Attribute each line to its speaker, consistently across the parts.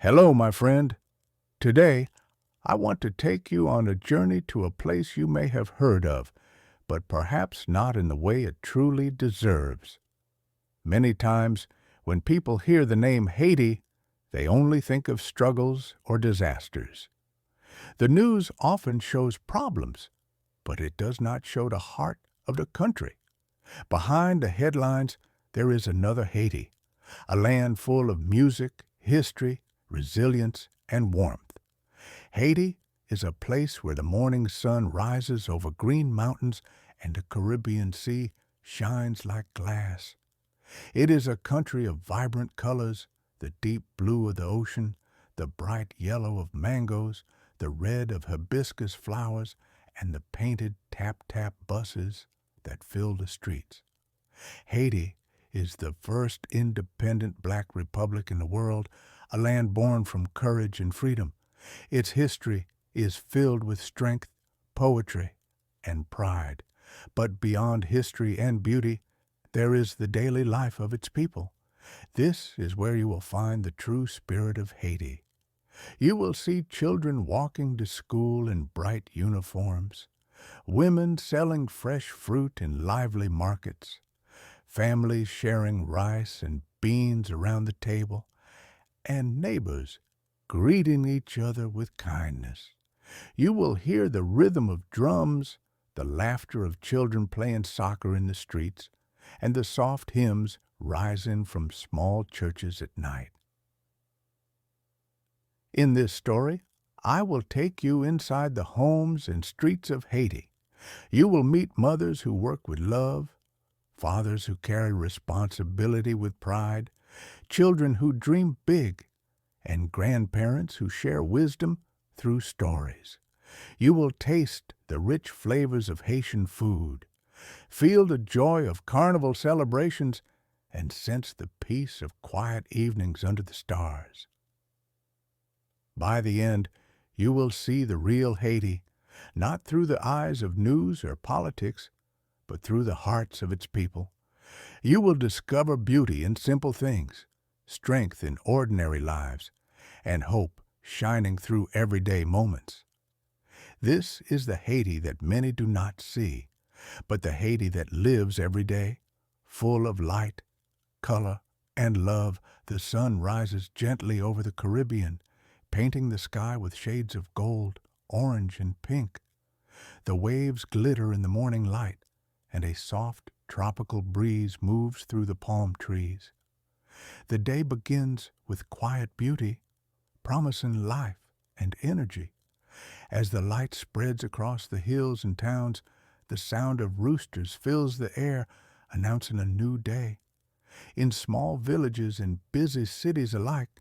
Speaker 1: Hello, my friend. Today, I want to take you on a journey to a place you may have heard of, but perhaps not in the way it truly deserves. Many times, when people hear the name Haiti, they only think of struggles or disasters. The news often shows problems, but it does not show the heart of the country. Behind the headlines, there is another Haiti, a land full of music, history, resilience, and warmth. Haiti is a place where the morning sun rises over green mountains and the Caribbean Sea shines like glass. It is a country of vibrant colors, the deep blue of the ocean, the bright yellow of mangoes, the red of hibiscus flowers, and the painted tap-tap buses that fill the streets. Haiti is the first independent black republic in the world, a land born from courage and freedom. Its history is filled with strength, poetry, and pride. But beyond history and beauty, there is the daily life of its people. This is where you will find the true spirit of Haiti. You will see children walking to school in bright uniforms, women selling fresh fruit in lively markets, families sharing rice and beans around the table, and neighbors greeting each other with kindness. You will hear the rhythm of drums, the laughter of children playing soccer in the streets, and the soft hymns rising from small churches at night. In this story, I will take you inside the homes and streets of Haiti. You will meet mothers who work with love, fathers who carry responsibility with pride, children who dream big, and grandparents who share wisdom through stories. You will taste the rich flavors of Haitian food, feel the joy of carnival celebrations, and sense the peace of quiet evenings under the stars. By the end, you will see the real Haiti, not through the eyes of news or politics, but through the hearts of its people. You will discover beauty in simple things, strength in ordinary lives, and hope shining through everyday moments. This is the Haiti that many do not see, but the Haiti that lives every day, full of light, color, and love. The sun rises gently over the Caribbean, painting the sky with shades of gold, orange, and pink. The waves glitter in the morning light, and a soft, tropical breeze moves through the palm trees. The day begins with quiet beauty, promising life and energy. As the light spreads across the hills and towns, the sound of roosters fills the air, announcing a new day. In small villages and busy cities alike,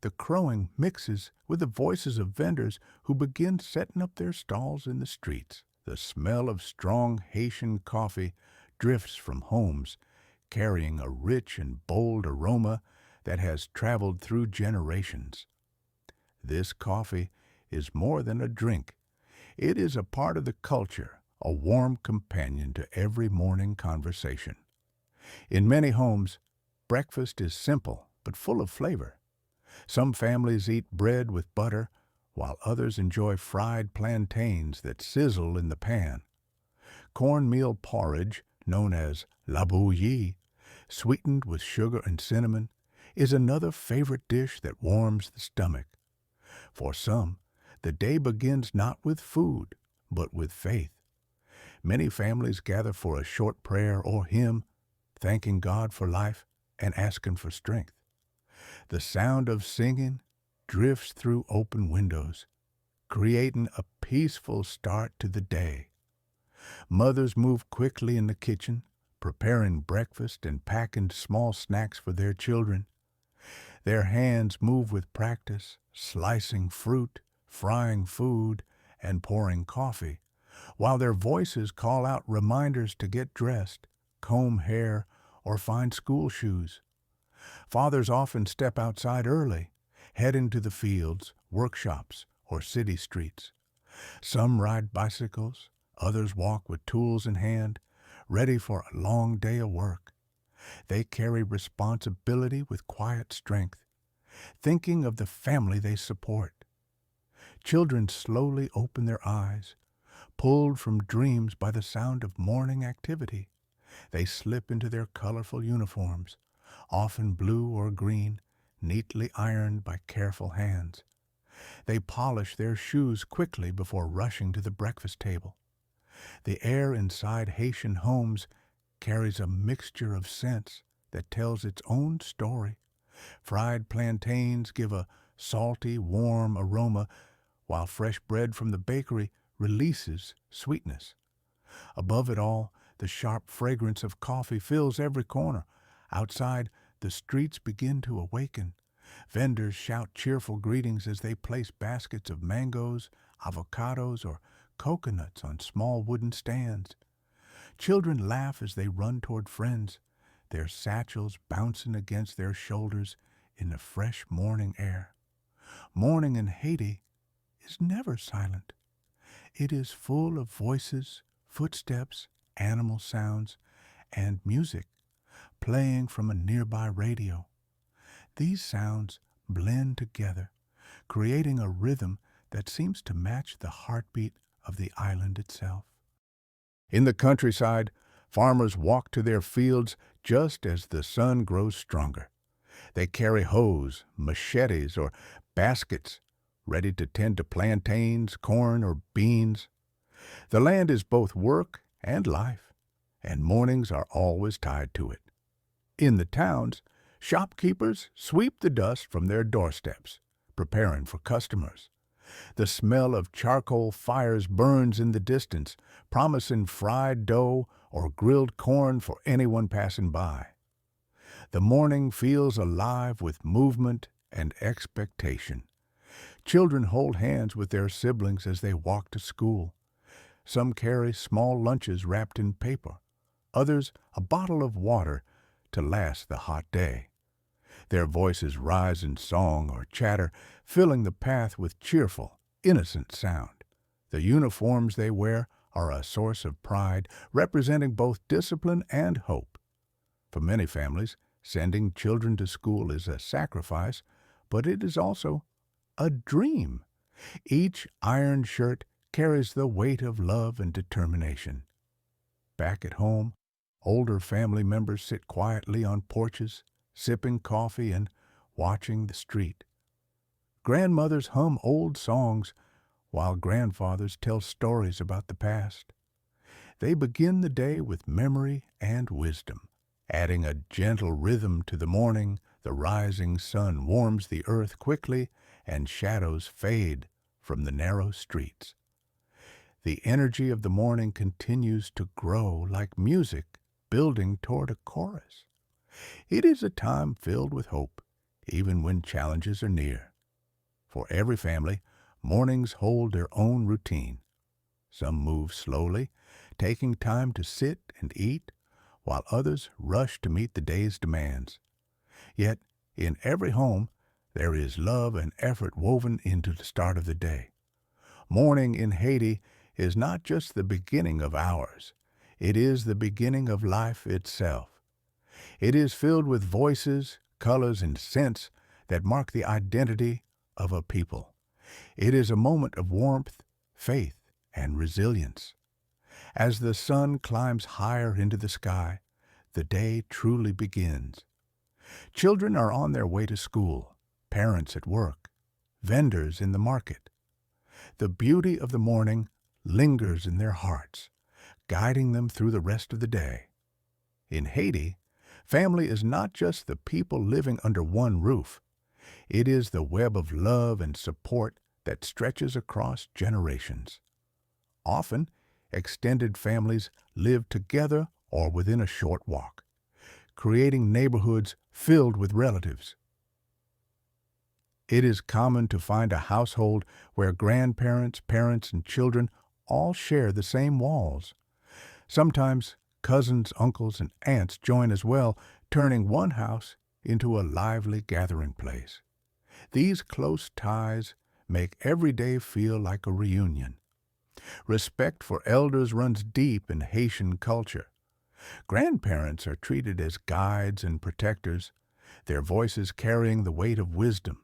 Speaker 1: the crowing mixes with the voices of vendors who begin setting up their stalls in the streets. The smell of strong Haitian coffee drifts from homes, carrying a rich and bold aroma that has traveled through generations. This coffee is more than a drink. It is a part of the culture, a warm companion to every morning conversation. In many homes, breakfast is simple but full of flavor. Some families eat bread with butter, while others enjoy fried plantains that sizzle in the pan. Cornmeal porridge, known as la bouillie, sweetened with sugar and cinnamon, is another favorite dish that warms the stomach. For some, the day begins not with food, but with faith. Many families gather for a short prayer or hymn, thanking God for life and asking for strength. The sound of singing drifts through open windows, creating a peaceful start to the day. Mothers move quickly in the kitchen, preparing breakfast and packing small snacks for their children. Their hands move with practice, slicing fruit, frying food, and pouring coffee, while their voices call out reminders to get dressed, comb hair, or find school shoes. Fathers often step outside early, heading to the fields, workshops, or city streets. Some ride bicycles, others walk with tools in hand, ready for a long day of work. They carry responsibility with quiet strength. thinking of the family they support. Children slowly open their eyes, pulled from dreams by the sound of morning activity. They slip into their colorful uniforms, often blue or green, neatly ironed by careful hands. They polish their shoes quickly before rushing to the breakfast table. The air inside Haitian homes carries a mixture of scents that tells its own story. Fried plantains give a salty, warm aroma, while fresh bread from the bakery releases sweetness. Above it all, the sharp fragrance of coffee fills every corner. Outside, the streets begin to awaken. Vendors shout cheerful greetings as they place baskets of mangoes, avocados, or coconuts on small wooden stands. Children laugh as they run toward friends, their satchels bouncing against their shoulders in the fresh morning air. Morning in Haiti is never silent. It is full of voices, footsteps, animal sounds, and music playing from a nearby radio. These sounds blend together, creating a rhythm that seems to match the heartbeat of the island itself. In the countryside, farmers walk to their fields just as the sun grows stronger. They carry hoes, machetes, or baskets, ready to tend to plantains, corn, or beans. The land is both work and life, and mornings are always tied to it. In the towns, shopkeepers sweep the dust from their doorsteps, preparing for customers. The smell of charcoal fires burns in the distance, promising fried dough or grilled corn for anyone passing by. The morning feels alive with movement and expectation. Children hold hands with their siblings as they walk to school. Some carry small lunches wrapped in paper, others a bottle of water to last the hot day. Their voices rise in song or chatter, filling the path with cheerful, innocent sound. The uniforms they wear are a source of pride, representing both discipline and hope. For many families, sending children to school is a sacrifice, but it is also a dream. Each ironed shirt carries the weight of love and determination. Back at home, older family members sit quietly on porches, sipping coffee and watching the street. Grandmothers hum old songs while grandfathers tell stories about the past. They begin the day with memory and wisdom. Adding a gentle rhythm to the morning, the rising sun warms the earth quickly and shadows fade from the narrow streets. The energy of the morning continues to grow like music building toward a chorus. It is a time filled with hope, even when challenges are near. For every family, mornings hold their own routine. Some move slowly, taking time to sit and eat, while others rush to meet the day's demands. Yet, in every home, there is love and effort woven into the start of the day. Morning in Haiti is not just the beginning of hours. It is the beginning of life itself. It is filled with voices, colors, and scents that mark the identity of a people. It is a moment of warmth, faith, and resilience. As the sun climbs higher into the sky, the day truly begins. Children are on their way to school, parents at work, vendors in the market. The beauty of the morning lingers in their hearts, guiding them through the rest of the day. In Haiti, family is not just the people living under one roof. It is the web of love and support that stretches across generations. Often, extended families live together or within a short walk, creating neighborhoods filled with relatives. It is common to find a household where grandparents, parents, and children all share the same walls. Sometimes cousins, uncles, and aunts join as well, turning one house into a lively gathering place. These close ties make every day feel like a reunion. Respect for elders runs deep in Haitian culture. Grandparents are treated as guides and protectors. their voices carrying the weight of wisdom.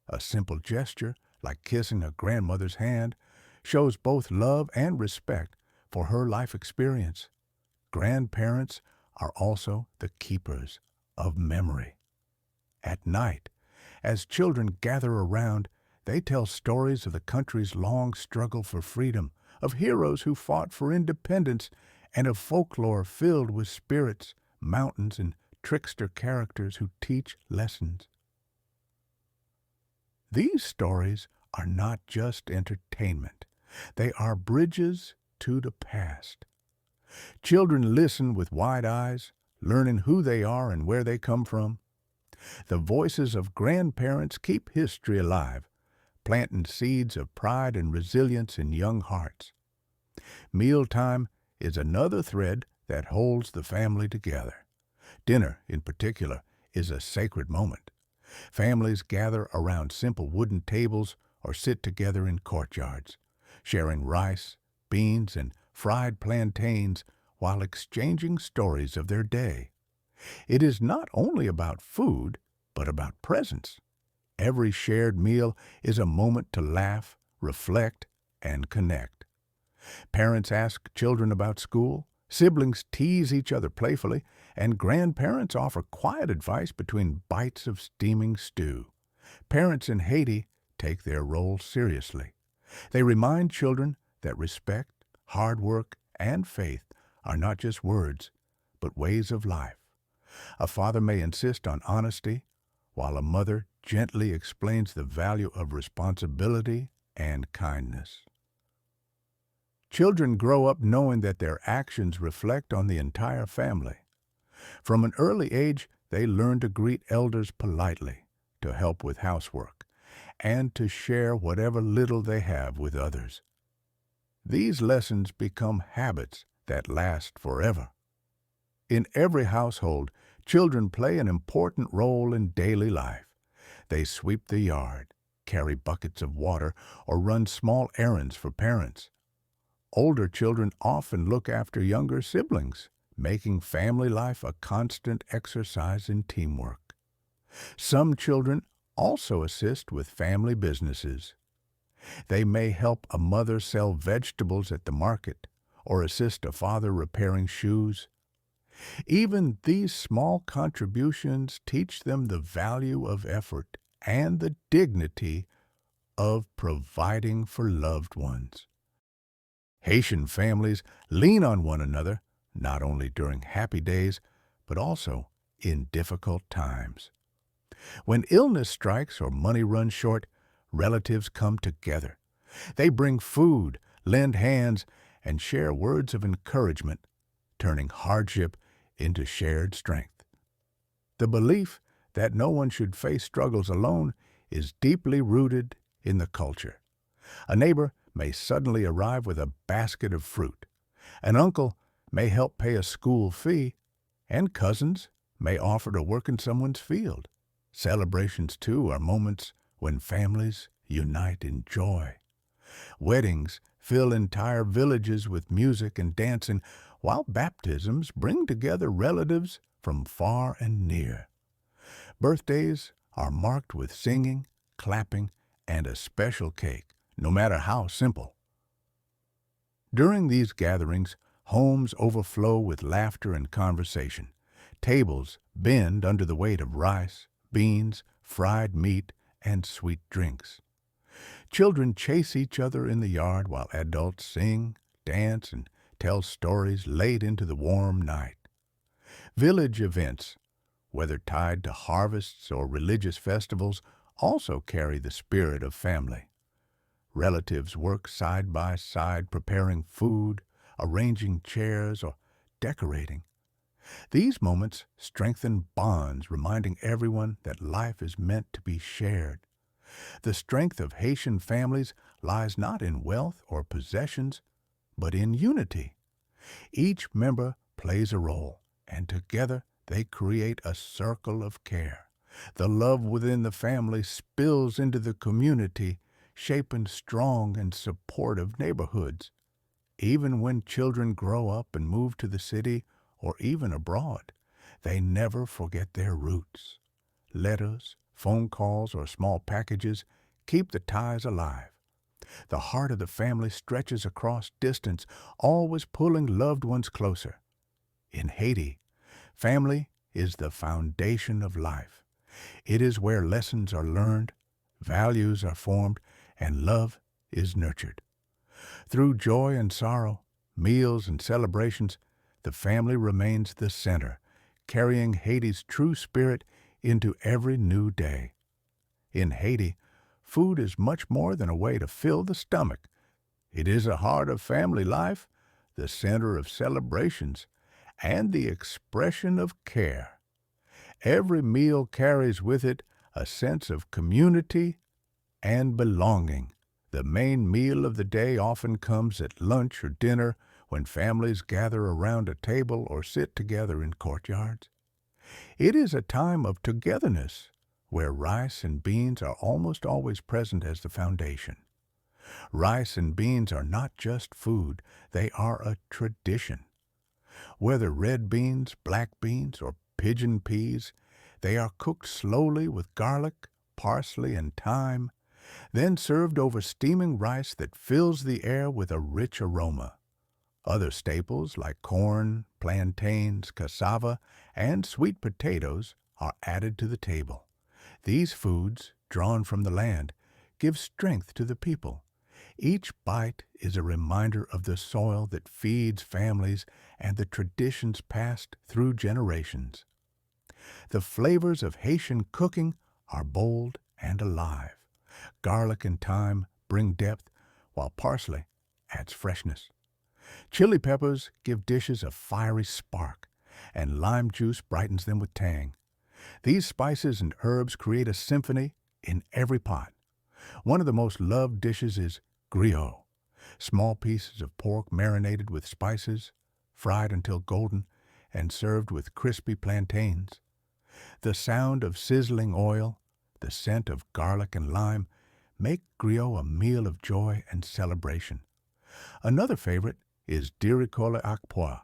Speaker 1: A simple gesture, like kissing a grandmother's hand, shows both love and respect for her life experience. Grandparents are also the keepers of memory. At night, as children gather around, they tell stories of the country's long struggle for freedom, of heroes who fought for independence, and of folklore filled with spirits, mountains, and trickster characters who teach lessons. These stories are not just entertainment. They are bridges to the past. Children listen with wide eyes, learning who they are and where they come from. The voices of grandparents keep history alive, planting seeds of pride and resilience in young hearts. Mealtime is another thread that holds the family together. Dinner, in particular, is a sacred moment. Families gather around simple wooden tables or sit together in courtyards, sharing rice, beans, and fried plantains while exchanging stories of their day. It is not only about food, but about presence. Every shared meal is a moment to laugh, reflect, and connect. Parents ask children about school, siblings tease each other playfully, and grandparents offer quiet advice between bites of steaming stew. Parents in Haiti take their role seriously. They remind children that respect, hard work, and faith are not just words, but ways of life. A father may insist on honesty, while a mother gently explains the value of responsibility and kindness. Children grow up knowing that their actions reflect on the entire family. From an early age, they learn to greet elders politely, to help with housework, and to share whatever little they have with others. These lessons become habits that last forever. In every household, children play an important role in daily life. They sweep the yard, carry buckets of water, or run small errands for parents. Older children often look after younger siblings, making family life a constant exercise in teamwork. Some children also assist with family businesses. They may help a mother sell vegetables at the market or assist a father repairing shoes. Even these small contributions teach them the value of effort and the dignity of providing for loved ones. Haitian families lean on one another, not only during happy days, but also in difficult times. When illness strikes or money runs short, relatives come together. They bring food, lend hands, and share words of encouragement, turning hardship into shared strength. The belief that no one should face struggles alone is deeply rooted in the culture. A neighbor may suddenly arrive with a basket of fruit. An uncle may help pay a school fee, and cousins may offer to work in someone's field. Celebrations, too, are moments when families unite in joy. Weddings fill entire villages with music and dancing, while baptisms bring together relatives from far and near. Birthdays are marked with singing, clapping, and a special cake, no matter how simple. During these gatherings, homes overflow with laughter and conversation. Tables bend under the weight of rice, beans, fried meat, and sweet drinks. Children chase each other in the yard while adults sing, dance, and tell stories late into the warm night. Village events, whether tied to harvests or religious festivals, also carry the spirit of family. Relatives work side by side preparing food, arranging chairs, or decorating. These moments strengthen bonds, reminding everyone that life is meant to be shared. The strength of Haitian families lies not in wealth or possessions, but in unity. Each member plays a role, and together they create a circle of care. The love within the family spills into the community, shaping strong and supportive neighborhoods. Even when children grow up and move to the city or even abroad, they never forget their roots. letters, phone calls, or small packages keep the ties alive. The heart of the family stretches across distance, always pulling loved ones closer. In Haiti, family is the foundation of life. It is where lessons are learned, values are formed, and love is nurtured. Through joy and sorrow, meals and celebrations, the family remains the center, carrying Haiti's true spirit into every new day. In Haiti, food is much more than a way to fill the stomach. It is a heart of family life, the center of celebrations, and the expression of care. Every meal carries with it a sense of community and belonging. The main meal of the day often comes at lunch or dinner when families gather around a table or sit together in courtyards. It is a time of togetherness where rice and beans are almost always present as the foundation. Rice and beans are not just food, they are a tradition. Whether red beans, black beans, or pigeon peas, they are cooked slowly with garlic, parsley, and thyme, then served over steaming rice that fills the air with a rich aroma. Other staples like corn, plantains, cassava, and sweet potatoes are added to the table. These foods, drawn from the land, give strength to the people. Each bite is a reminder of the soil that feeds families and the traditions passed through generations. The flavors of Haitian cooking are bold and alive. Garlic and thyme bring depth, while parsley adds freshness. Chili peppers give dishes a fiery spark, and lime juice brightens them with tang. These spices and herbs create a symphony in every pot. One of the most loved dishes is griot, small pieces of pork marinated with spices, fried until golden, and served with crispy plantains. The sound of sizzling oil, the scent of garlic and lime, make griot a meal of joy and celebration. Another favorite is diricole ak pois,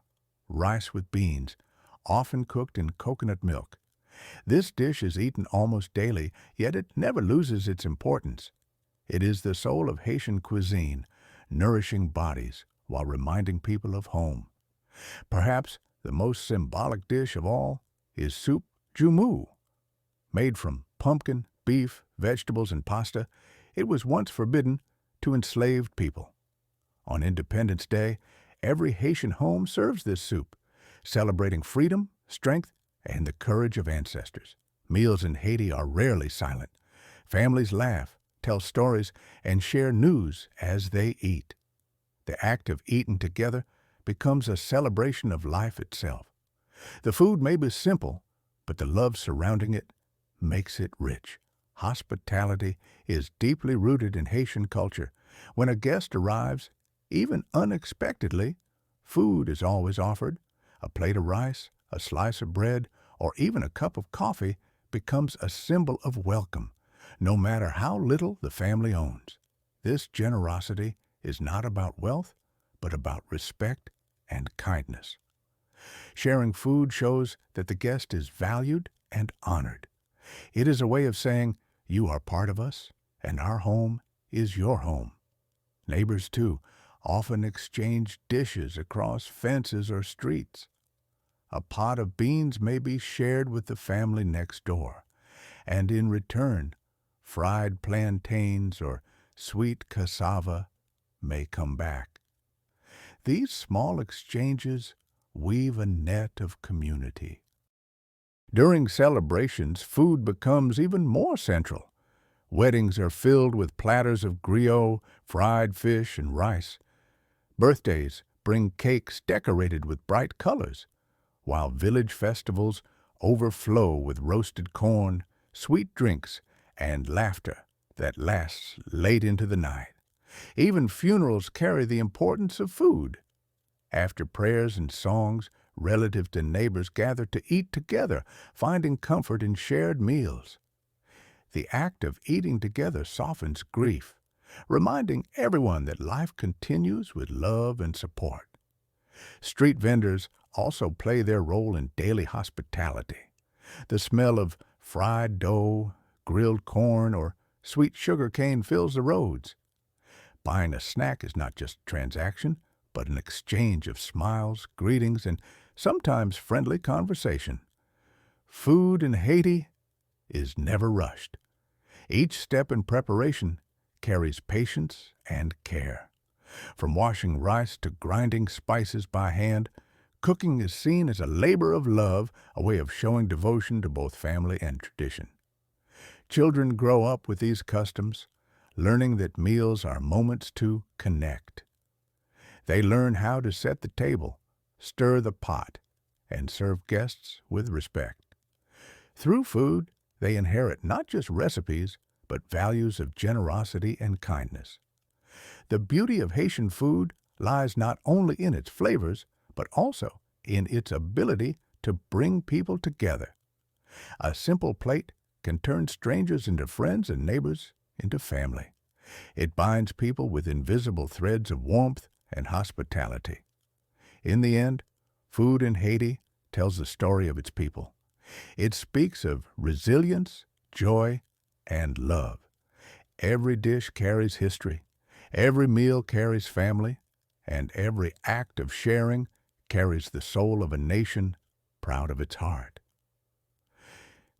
Speaker 1: rice with beans, often cooked in coconut milk. This dish is eaten almost daily, yet it never loses its importance. It is the soul of Haitian cuisine, nourishing bodies while reminding people of home. Perhaps the most symbolic dish of all is soup jumu. Made from pumpkin, beef, vegetables, and pasta, it was once forbidden to enslaved people. On Independence Day, every Haitian home serves this soup, celebrating freedom, strength, and the courage of ancestors. Meals in Haiti are rarely silent. Families laugh, tell stories, and share news as they eat. The act of eating together becomes a celebration of life itself. The food may be simple, but the love surrounding it makes it rich. Hospitality is deeply rooted in Haitian culture. When a guest arrives, even unexpectedly, food is always offered. A plate of rice, a slice of bread, or even a cup of coffee becomes a symbol of welcome, no matter how little the family owns. This generosity is not about wealth, but about respect and kindness. Sharing food shows that the guest is valued and honored. It is a way of saying, you are part of us, and our home is your home. Neighbors, too, often exchange dishes across fences or streets. A pot of beans may be shared with the family next door, and in return, fried plantains or sweet cassava may come back. These small exchanges weave a net of community. During celebrations, food becomes even more central. Weddings are filled with platters of griot, fried fish, and rice. Birthdays bring cakes decorated with bright colors, while village festivals overflow with roasted corn, sweet drinks, and laughter that lasts late into the night. Even funerals carry the importance of food. After prayers and songs, relatives and neighbors gather to eat together, finding comfort in shared meals. The act of eating together softens grief, reminding everyone that life continues with love and support. Street vendors also play their role in daily hospitality. The smell of Fried dough, grilled corn, or sweet sugar cane fills the roads. Buying a snack is not just a transaction, but an exchange of smiles, greetings, and sometimes friendly conversation. Food in Haiti is never rushed. Each step in preparation carries patience and care. From washing rice to grinding spices by hand, cooking is seen as a labor of love, a way of showing devotion to both family and tradition. Children grow up with these customs, learning that meals are moments to connect. They learn how to set the table, stir the pot, and serve guests with respect. Through food, they inherit not just recipes, but values of generosity and kindness. The beauty of Haitian food lies not only in its flavors, but also in its ability to bring people together. A simple plate can turn strangers into friends and neighbors into family. It binds people with invisible threads of warmth and hospitality. In the end, food in Haiti tells the story of its people. It speaks of resilience, joy, and love. Every dish carries history, every meal carries family, and every act of sharing carries the soul of a nation proud of its heart.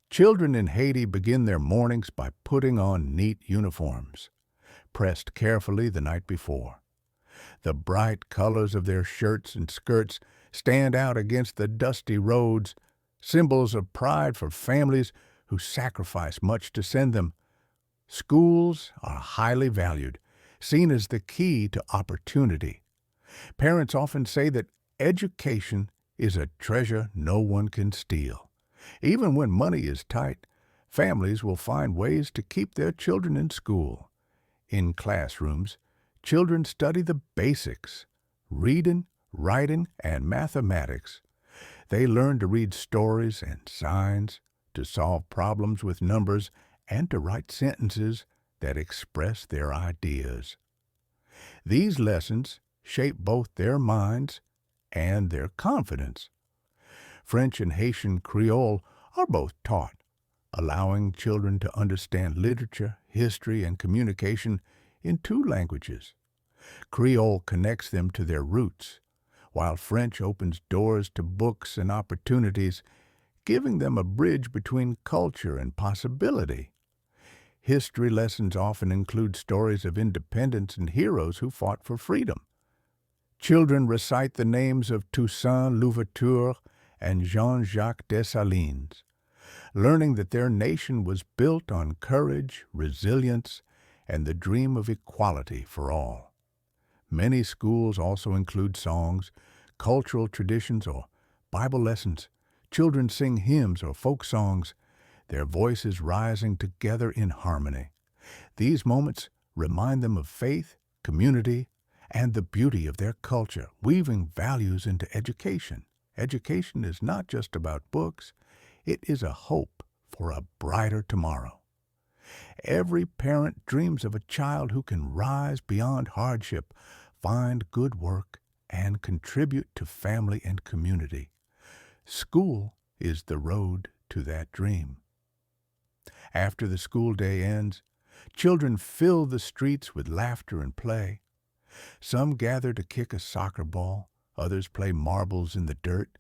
Speaker 1: Children in Haiti begin their mornings by putting on neat uniforms, pressed carefully the night before. The bright colors of their shirts and skirts stand out against the dusty roads, symbols of pride for families who sacrifice much to send them. Schools are highly valued, seen as the key to opportunity. Parents often say that education is a treasure no one can steal. Even when money is tight, families will find ways to keep their children in school. In classrooms, children study the basics, reading, writing, and mathematics. They learn to read stories and signs, to solve problems with numbers, and to write sentences that express their ideas. These lessons shape both their minds and their confidence. French and Haitian Creole are both taught, allowing children to understand literature, history, and communication in two languages. Creole connects them to their roots, while French opens doors to books and opportunities, giving them a bridge between culture and possibility. History lessons often include stories of independence and heroes who fought for freedom. Children recite the names of Toussaint Louverture and Jean-Jacques Dessalines, learning that their nation was built on courage, resilience, and the dream of equality for all. Many schools also include songs, cultural traditions, or Bible lessons. Children sing hymns or folk songs, their voices rising together in harmony. These moments remind them of faith, community, and the beauty of their culture, weaving values into education. Education is not just about books, it is a hope for a brighter tomorrow. Every parent dreams of a child who can rise beyond hardship, find good work, and contribute to family and community. School is the road to that dream. After the school day ends, children fill the streets with laughter and play. Some gather to kick a soccer ball, others play marbles in the dirt,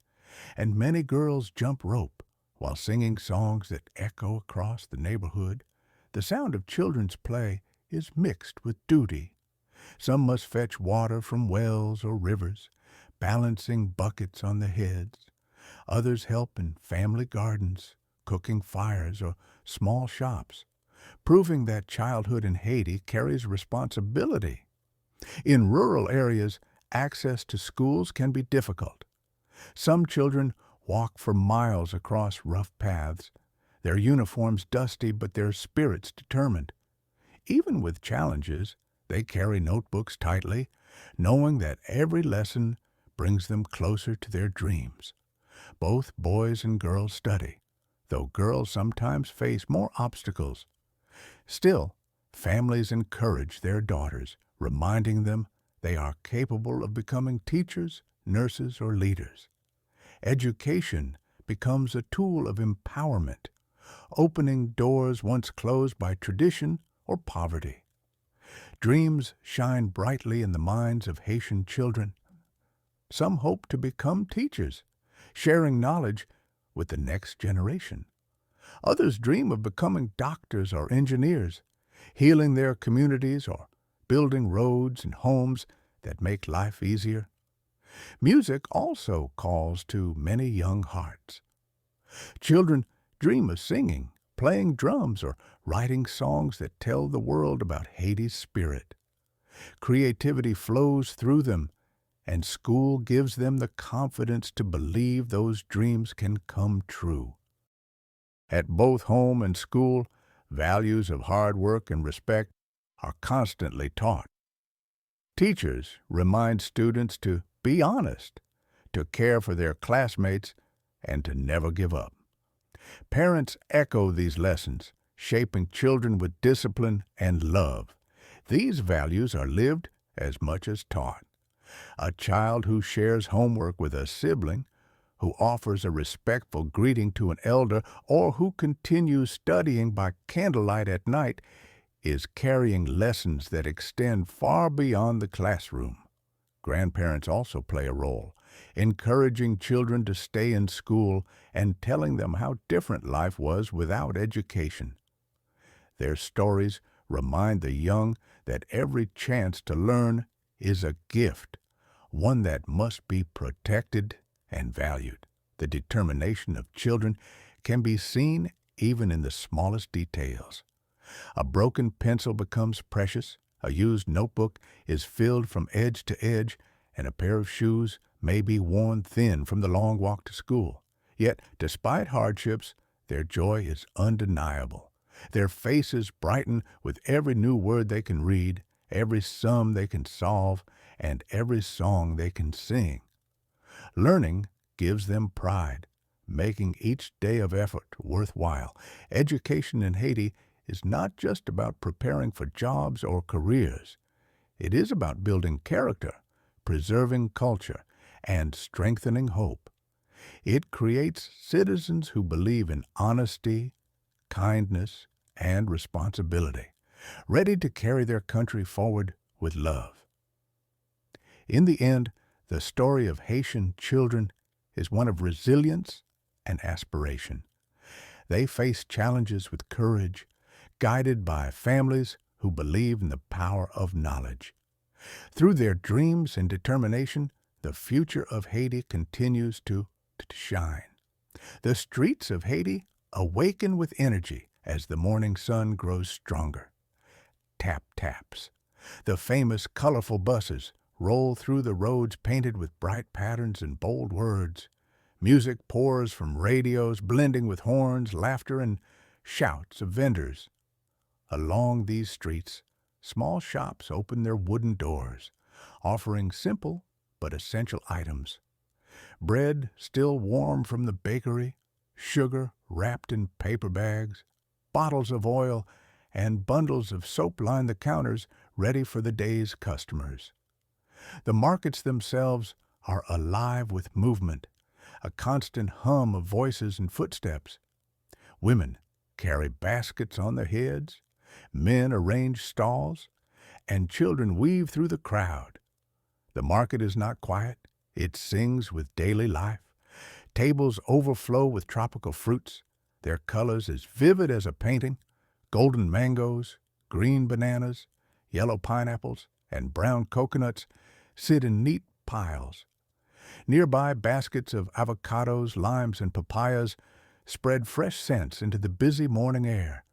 Speaker 1: and many girls jump rope while singing songs that echo across the neighborhood. The sound of children's play is mixed with duty. Some must fetch water from wells or rivers, balancing buckets on their heads. Others help in family gardens, cooking fires, or small shops, proving that childhood in Haiti carries responsibility. In rural areas, access to schools can be difficult. Some children walk for miles across rough paths, their uniforms dusty but their spirits determined. Even with challenges, they carry notebooks tightly, knowing that every lesson brings them closer to their dreams. Both boys and girls study, though girls sometimes face more obstacles. Still, families encourage their daughters, reminding them they are capable of becoming teachers, nurses, or leaders. Education becomes a tool of empowerment, opening doors once closed by tradition or poverty. Dreams shine brightly in the minds of Haitian children. Some hope to become teachers, sharing knowledge with the next generation. Others dream of becoming doctors or engineers, healing their communities or building roads and homes that make life easier. Music also calls to many young hearts. Children dream of singing, playing drums, or writing songs that tell the world about Haiti's spirit. Creativity flows through them, and school gives them the confidence to believe those dreams can come true. At both home and school, values of hard work and respect are constantly taught. Teachers remind students to be honest, to care for their classmates, and to never give up. Parents echo these lessons, shaping children with discipline and love. These values are lived as much as taught. A child who shares homework with a sibling, who offers a respectful greeting to an elder, or who continues studying by candlelight at night is carrying lessons that extend far beyond the classroom. Grandparents also play a role, encouraging children to stay in school and telling them how different life was without education. Their stories remind the young that every chance to learn is a gift, one that must be protected and valued. The determination of children can be seen even in the smallest details. A broken pencil becomes precious, a used notebook is filled from edge to edge, and a pair of shoes may be worn thin from the long walk to school. Yet, despite hardships, their joy is undeniable. Their faces brighten with every new word they can read, every sum they can solve, and every song they can sing. Learning gives them pride, making each day of effort worthwhile. Education in Haiti is not just about preparing for jobs or careers. It is about building character, preserving culture, and strengthening hope. It creates citizens who believe in honesty, kindness, and responsibility, ready to carry their country forward with love. In the end, the story of Haitian children is one of resilience and aspiration. They face challenges with courage, guided by families who believe in the power of knowledge. Through their dreams and determination, the future of Haiti continues to shine. The streets of Haiti awaken with energy as the morning sun grows stronger. Tap taps. The famous colorful buses roll through the roads painted with bright patterns and bold words. Music pours from radios, blending with horns, laughter, and shouts of vendors. Along these streets, small shops open their wooden doors, offering simple but essential items. Bread still warm from the bakery, sugar wrapped in paper bags, bottles of oil, and bundles of soap line the counters ready for the day's customers. The markets themselves are alive with movement, a constant hum of voices and footsteps. Women carry baskets on their heads, men arrange stalls, and children weave through the crowd. The market is not quiet, it sings with daily life. Tables overflow with tropical fruits, their colors as vivid as a painting: golden mangoes, green bananas, yellow pineapples, and brown coconuts sit in neat piles. Nearby, baskets of avocados, limes, and papayas spread fresh scents into the busy morning air.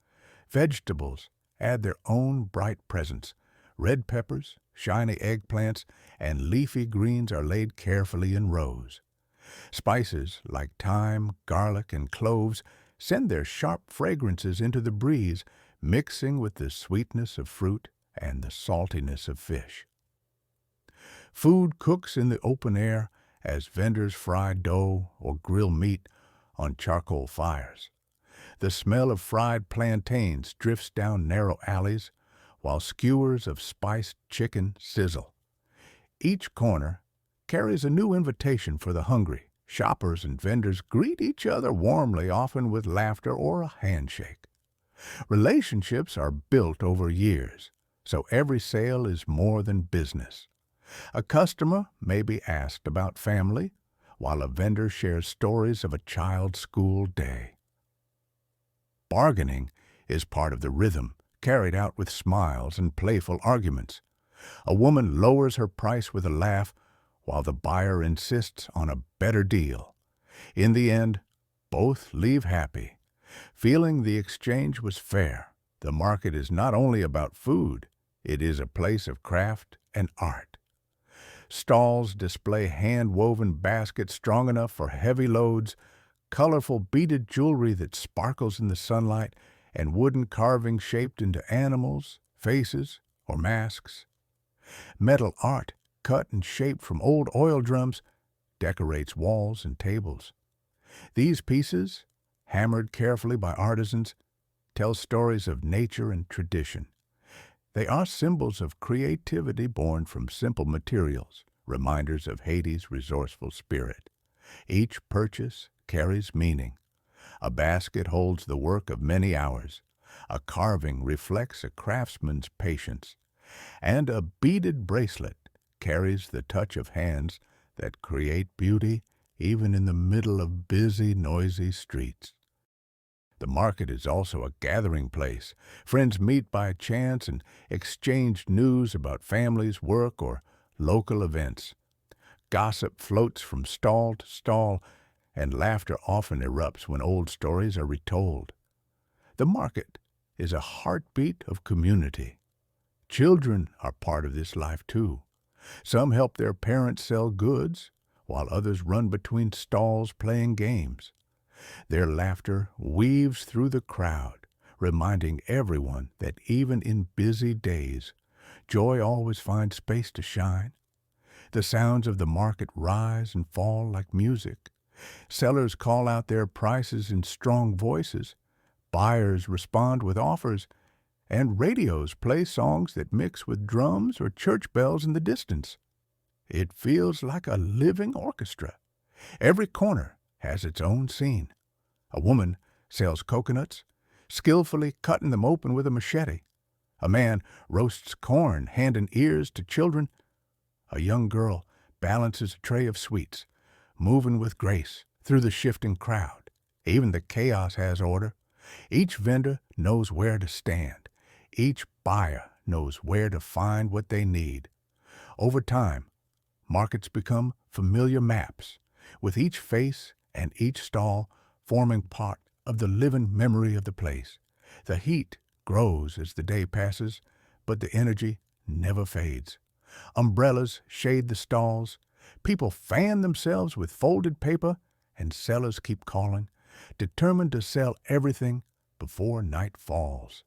Speaker 1: Vegetables add their own bright presence. Red peppers, shiny eggplants, and leafy greens are laid carefully in rows. Spices like thyme, garlic, and cloves send their sharp fragrances into the breeze, mixing with the sweetness of fruit and the saltiness of fish. Food cooks in the open air as vendors fry dough or grill meat on charcoal fires. The smell of fried plantains drifts down narrow alleys, while skewers of spiced chicken sizzle. Each corner carries a new invitation for the hungry, Shoppers and vendors greet each other warmly, often with laughter or a handshake. Relationships are built over years, so every sale is more than business. A customer may be asked about family, while a vendor shares stories of a child's school day. Bargaining is part of the rhythm, carried out with smiles and playful arguments. A woman lowers her price with a laugh, while the buyer insists on a better deal. In the end, both leave happy, feeling the exchange was fair. The market is not only about food, it is a place of craft and art. Stalls display hand-woven baskets strong enough for heavy loads, colorful beaded jewelry that sparkles in the sunlight, and wooden carvings shaped into animals, faces, or masks. Metal art, cut and shaped from old oil drums, decorates walls and tables. These pieces, hammered carefully by artisans, tell stories of nature and tradition. They are symbols of creativity born from simple materials, reminders of Haiti's resourceful spirit. Each purchase carries meaning. A basket holds the work of many hours. A carving reflects a craftsman's patience. And a beaded bracelet carries the touch of hands that create beauty even in the middle of busy, noisy streets. The market is also a gathering place. Friends meet by chance and exchange news about families, work, or local events. Gossip floats from stall to stall, and laughter often erupts when old stories are retold. The market is a heartbeat of community. Children are part of this life too. Some help their parents sell goods, while others run between stalls playing games. Their laughter weaves through the crowd, reminding everyone that even in busy days, joy always finds space to shine. The sounds of the market rise and fall like music. Sellers call out their prices in strong voices. Buyers respond with offers, and radios play songs that mix with drums or church bells in the distance. It feels like a living orchestra. Every corner has its own scene. A woman sells coconuts, skillfully cutting them open with a machete. A man roasts corn, handing ears to children. A young girl balances a tray of sweets, moving with grace through the shifting crowd. Even the chaos has order. Each vendor knows where to stand. Each buyer knows where to find what they need. Over time, markets become familiar maps, with each face and each stall forming part of the living memory of the place. The heat grows as the day passes, but the energy never fades. Umbrellas shade the stalls, people fan themselves with folded paper, and sellers keep calling, determined to sell everything before night falls.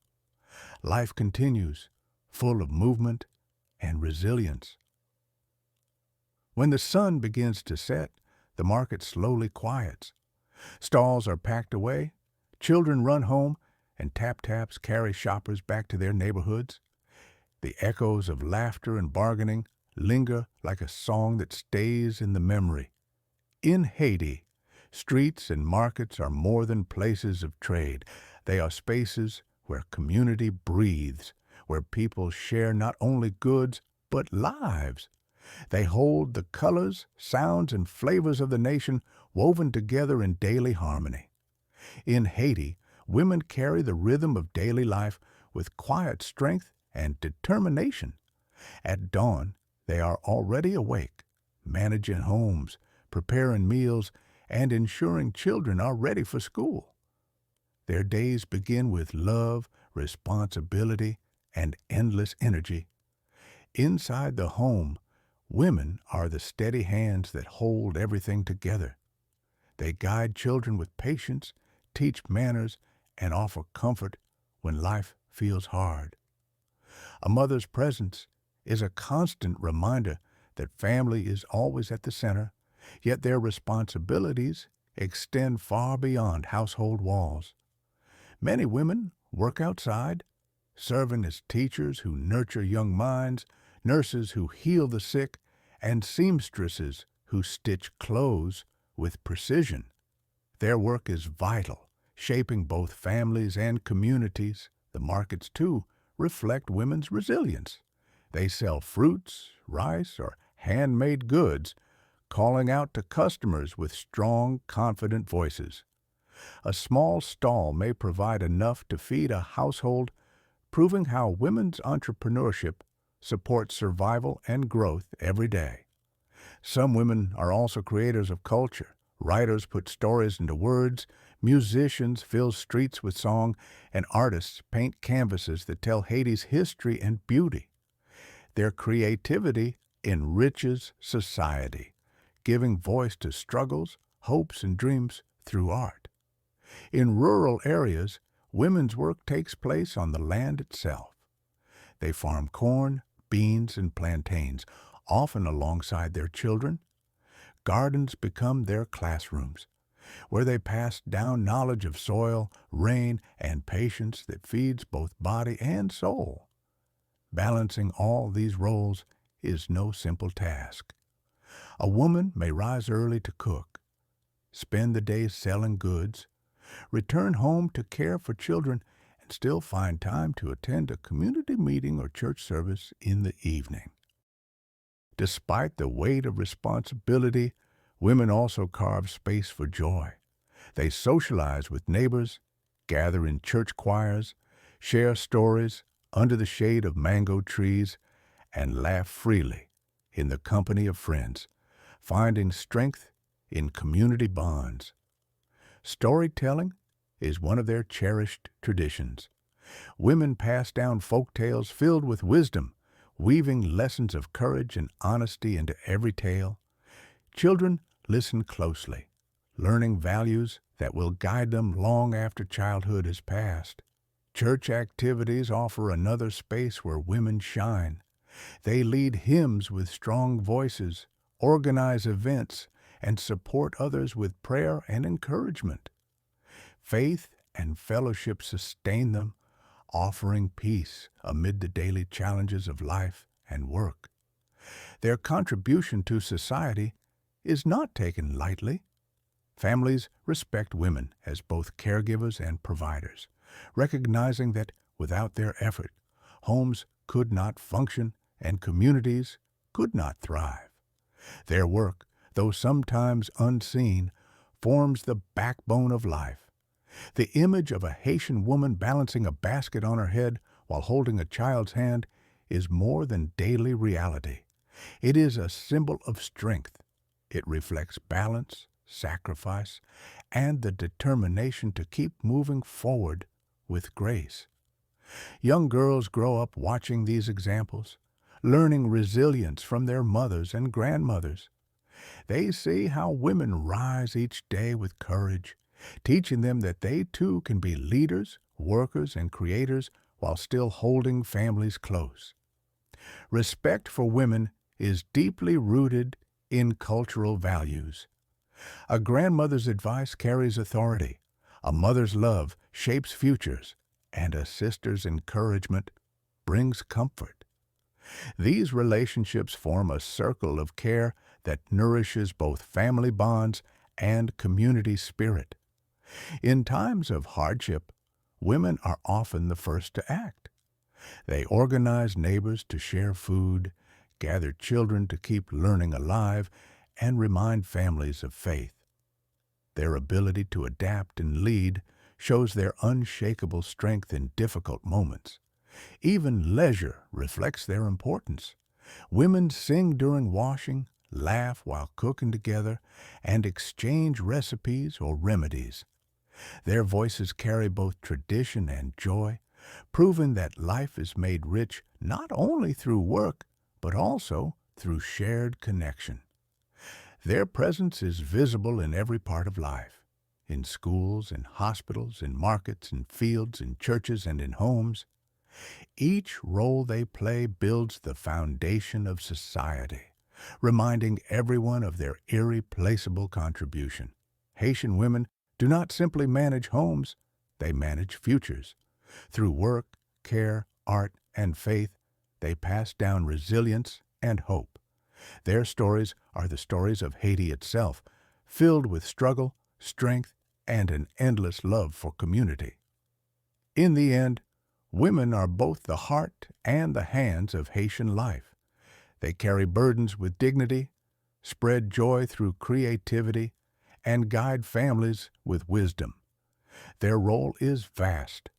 Speaker 1: Life continues, full of movement and resilience. When the sun begins to set, the market slowly quiets. Stalls are packed away, children run home, and tap-taps carry shoppers back to their neighborhoods. The echoes of laughter and bargaining linger like a song that stays in the memory. In Haiti, streets and markets are more than places of trade. They are spaces where community breathes, where people share not only goods, but lives. They hold the colors, sounds, and flavors of the nation woven together in daily harmony. In Haiti, women carry the rhythm of daily life with quiet strength and determination. At dawn, they are already awake, managing homes, preparing meals, and ensuring children are ready for school. Their days begin with love, responsibility, and endless energy. Inside the home, women are the steady hands that hold everything together. They guide children with patience, teach manners, and offer comfort when life feels hard. A mother's presence is a constant reminder that family is always at the center, yet their responsibilities extend far beyond household walls. Many women work outside, serving as teachers who nurture young minds, nurses who heal the sick, and seamstresses who stitch clothes with precision. Their work is vital, shaping both families and communities. The markets, too, reflect women's resilience. They sell fruits, rice, or handmade goods, calling out to customers with strong, confident voices. A small stall may provide enough to feed a household, proving how women's entrepreneurship supports survival and growth every day. Some women are also creators of culture. Writers put stories into words, musicians fill streets with song, and artists paint canvases that tell Haiti's history and beauty. Their creativity enriches society, giving voice to struggles, hopes, and dreams through art. In rural areas, women's work takes place on the land itself. They farm corn, beans, and plantains, often alongside their children. Gardens become their classrooms, where they pass down knowledge of soil, rain, and patience that feeds both body and soul. Balancing all these roles is no simple task. A woman may rise early to cook, spend the day selling goods, return home to care for children, and still find time to attend a community meeting or church service in the evening. Despite the weight of responsibility, women also carve space for joy. They socialize with neighbors, gather in church choirs, share stories under the shade of mango trees, and laugh freely in the company of friends, finding strength in community bonds. Storytelling is one of their cherished traditions. Women pass down folk tales filled with wisdom, weaving lessons of courage and honesty into every tale. Children listen closely, learning values that will guide them long after childhood has passed. Church activities offer another space where women shine. They lead hymns with strong voices, organize events, and support others with prayer and encouragement. Faith and fellowship sustain them, offering peace amid the daily challenges of life and work. Their contribution to society is not taken lightly. Families respect women as both caregivers and providers, recognizing that without their effort, homes could not function and communities could not thrive. Their work, though sometimes unseen, forms the backbone of life. The image of a Haitian woman balancing a basket on her head while holding a child's hand is more than daily reality. It is a symbol of strength. It reflects balance, sacrifice, and the determination to keep moving forward with grace. Young girls grow up watching these examples, learning resilience from their mothers and grandmothers. They see how women rise each day with courage, teaching them that they too can be leaders, workers, and creators while still holding families close. Respect for women is deeply rooted in cultural values. A grandmother's advice carries authority, a mother's love shapes futures, and a sister's encouragement brings comfort. These relationships form a circle of care that nourishes both family bonds and community spirit. In times of hardship, women are often the first to act. They organize neighbors to share food, gather children to keep learning alive, and remind families of faith. Their ability to adapt and lead shows their unshakable strength in difficult moments. Even leisure reflects their importance. Women sing during washing, laugh while cooking together, and exchange recipes or remedies. Their voices carry both tradition and joy, proving that life is made rich not only through work, but also through shared connection. Their presence is visible in every part of life, in schools, in hospitals, in markets, in fields, in churches, and in homes. Each role they play builds the foundation of society, reminding everyone of their irreplaceable contribution. Haitian women do not simply manage homes, they manage futures. Through work, care, art, and faith, they pass down resilience and hope. Their stories are the stories of Haiti itself, filled with struggle, strength, and an endless love for community. In the end, women are both the heart and the hands of Haitian life. They carry burdens with dignity, spread joy through creativity, and guide families with wisdom. Their role is vast,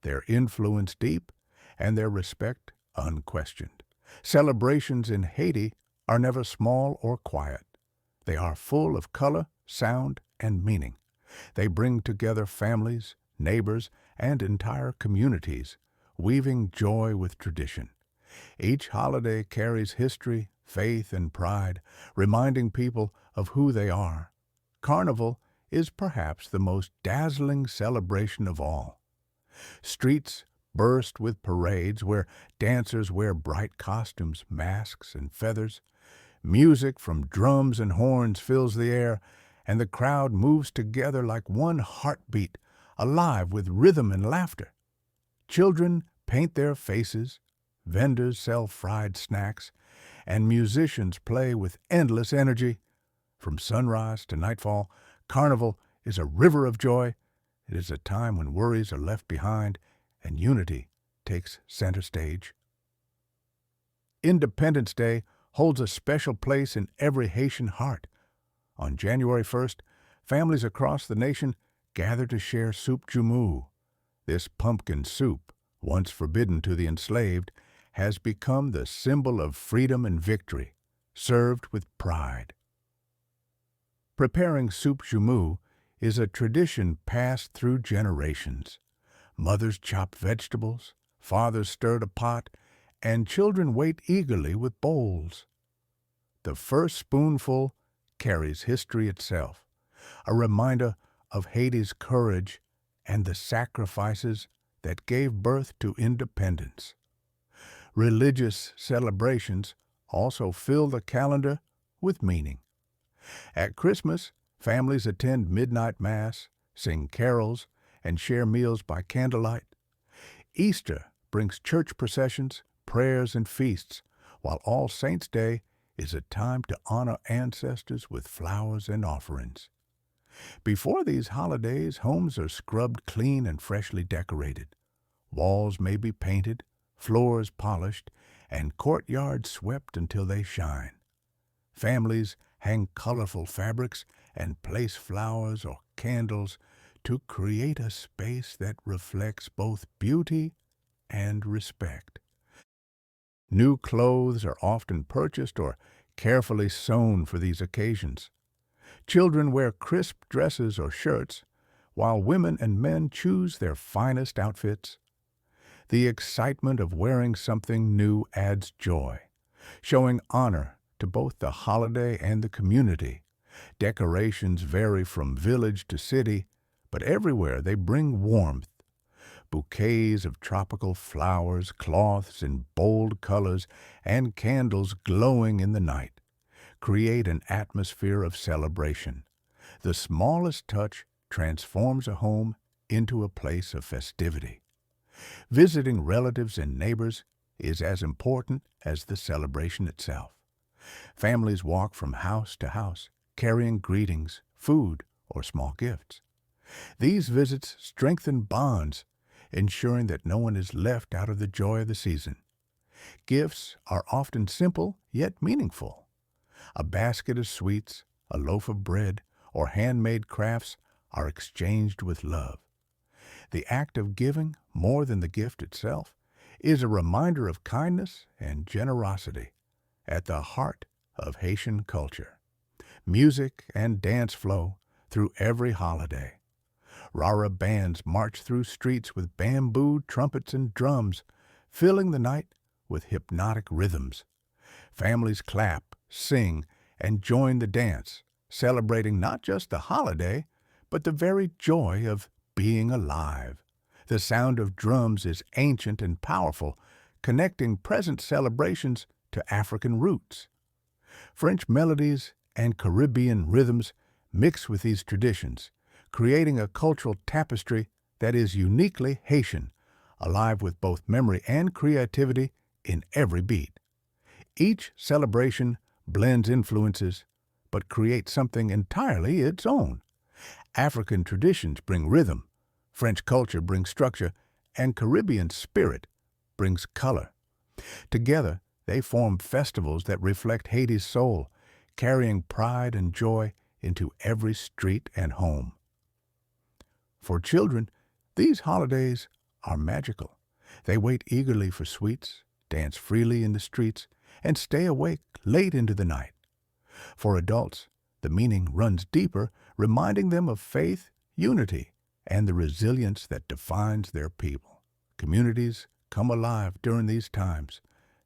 Speaker 1: their influence deep, and their respect unquestioned. Celebrations in Haiti are never small or quiet. They are full of color, sound, and meaning. They bring together families, neighbors, and entire communities, weaving joy with tradition. Each holiday carries history, faith, and pride, reminding people of who they are. Carnival is perhaps the most dazzling celebration of all. Streets burst with parades where dancers wear bright costumes, masks, and feathers. Music from drums and horns fills the air, and the crowd moves together like one heartbeat, alive with rhythm and laughter. Children paint their faces, vendors sell fried snacks, and musicians play with endless energy. From sunrise to nightfall, Carnival is a river of joy. It is a time when worries are left behind and unity takes center stage. Independence Day holds a special place in every Haitian heart. On January 1st, families across the nation gather to share soup joumou. This pumpkin soup, once forbidden to the enslaved, has become the symbol of freedom and victory, served with pride. Preparing soup joumou is a tradition passed through generations. Mothers chop vegetables, fathers stir a pot, and children wait eagerly with bowls. The first spoonful carries history itself, a reminder of Haiti's courage and the sacrifices that gave birth to independence. Religious celebrations also fill the calendar with meaning. At Christmas, families attend midnight mass, sing carols, and share meals by candlelight. Easter brings church processions, prayers, and feasts, while All Saints' Day is a time to honor ancestors with flowers and offerings. Before these holidays, homes are scrubbed clean and freshly decorated. Walls may be painted, floors polished, and courtyards swept until they shine. Families hang colorful fabrics and place flowers or candles to create a space that reflects both beauty and respect. New clothes are often purchased or carefully sewn for these occasions. Children wear crisp dresses or shirts, while women and men choose their finest outfits. The excitement of wearing something new adds joy, showing honor to both the holiday and the community. Decorations vary from village to city, but everywhere they bring warmth. Bouquets of tropical flowers, cloths in bold colors, and candles glowing in the night create an atmosphere of celebration. The smallest touch transforms a home into a place of festivity. Visiting relatives and neighbors is as important as the celebration itself. Families walk from house to house, carrying greetings, food, or small gifts. These visits strengthen bonds, ensuring that no one is left out of the joy of the season. Gifts are often simple yet meaningful. A basket of sweets, a loaf of bread, or handmade crafts are exchanged with love. The act of giving, more than the gift itself, is a reminder of kindness and generosity at the heart of Haitian culture. Music and dance flow through every holiday. Rara bands march through streets with bamboo, trumpets, and drums, filling the night with hypnotic rhythms. Families clap, sing, and join the dance, celebrating not just the holiday, but the very joy of being alive. The sound of drums is ancient and powerful, connecting present celebrations to African roots. French melodies and Caribbean rhythms mix with these traditions, creating a cultural tapestry that is uniquely Haitian, alive with both memory and creativity in every beat. Each celebration blends influences, but create something entirely its own. African traditions bring rhythm, French culture brings structure, and Caribbean spirit brings color. Together, they form festivals that reflect Haiti's soul, carrying pride and joy into every street and home. For children, these holidays are magical. They wait eagerly for sweets, dance freely in the streets, and stay awake late into the night. For adults, the meaning runs deeper, reminding them of faith, unity, and the resilience that defines their people. Communities come alive during these times.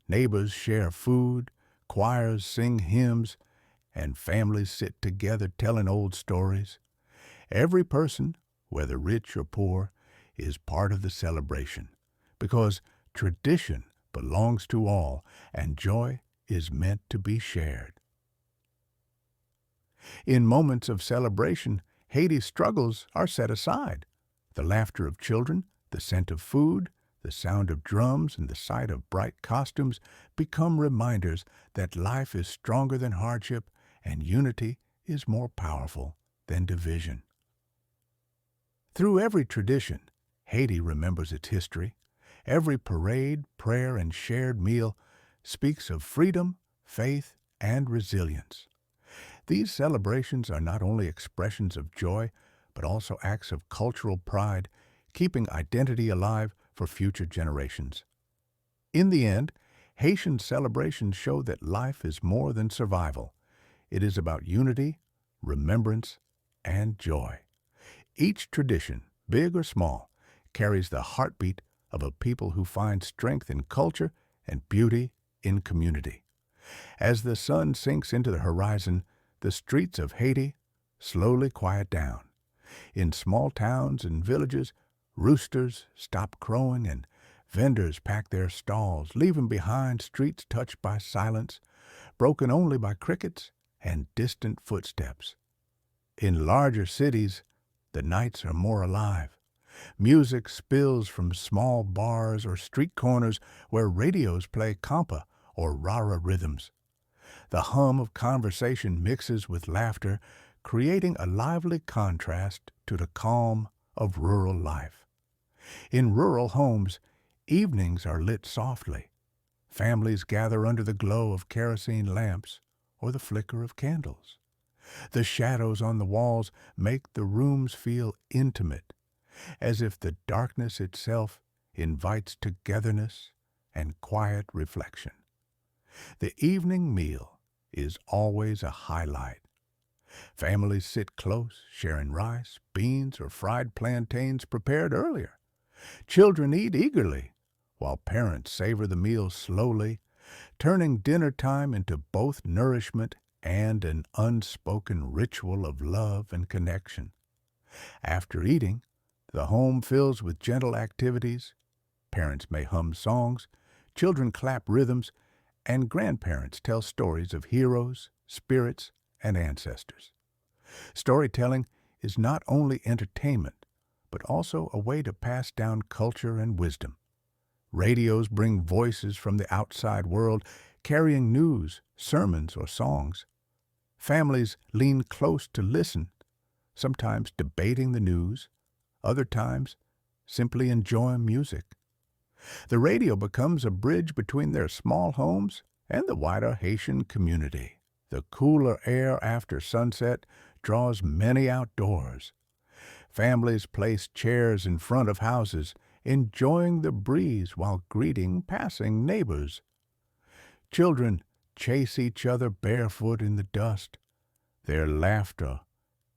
Speaker 1: Neighbors share food, choirs sing hymns, and families sit together telling old stories. Every person, whether rich or poor, is part of the celebration, because tradition belongs to all and joy is meant to be shared. In moments of celebration, Haiti's struggles are set aside. The laughter of children, the scent of food, the sound of drums, and the sight of bright costumes become reminders that life is stronger than hardship and unity is more powerful than division. Through every tradition, Haiti remembers its history. Every parade, prayer, and shared meal speaks of freedom, faith, and resilience. These celebrations are not only expressions of joy, but also acts of cultural pride, keeping identity alive for future generations. In the end, Haitian celebrations show that life is more than survival. It is about unity, remembrance, and joy. Each tradition, big or small, carries the heartbeat of a people who find strength in culture and beauty in community. As the sun sinks into the horizon, the streets of Haiti slowly quiet down. In small towns and villages, roosters stop crowing and vendors pack their stalls, leaving behind streets touched by silence, broken only by crickets and distant footsteps. In larger cities, the nights are more alive. Music spills from small bars or street corners where radios play compa or rara rhythms. The hum of conversation mixes with laughter, creating a lively contrast to the calm of rural life. In rural homes, evenings are lit softly. Families gather under the glow of kerosene lamps or the flicker of candles. The shadows on the walls make the rooms feel intimate, as if the darkness itself invites togetherness and quiet reflection. The evening meal is always a highlight. Families sit close, sharing rice, beans, or fried plantains prepared earlier. Children eat eagerly, while parents savor the meal slowly, turning dinner time into both nourishment and an unspoken ritual of love and connection. After eating, the home fills with gentle activities. Parents may hum songs, children clap rhythms, and grandparents tell stories of heroes, spirits, and ancestors. Storytelling is not only entertainment, but also a way to pass down culture and wisdom. Radios bring voices from the outside world, carrying news, sermons, or songs. Families lean close to listen, sometimes debating the news, other times simply enjoying music. The radio becomes a bridge between their small homes and the wider Haitian community. The cooler air after sunset draws many outdoors. Families place chairs in front of houses, enjoying the breeze while greeting passing neighbors. Children chase each other barefoot in the dust, their laughter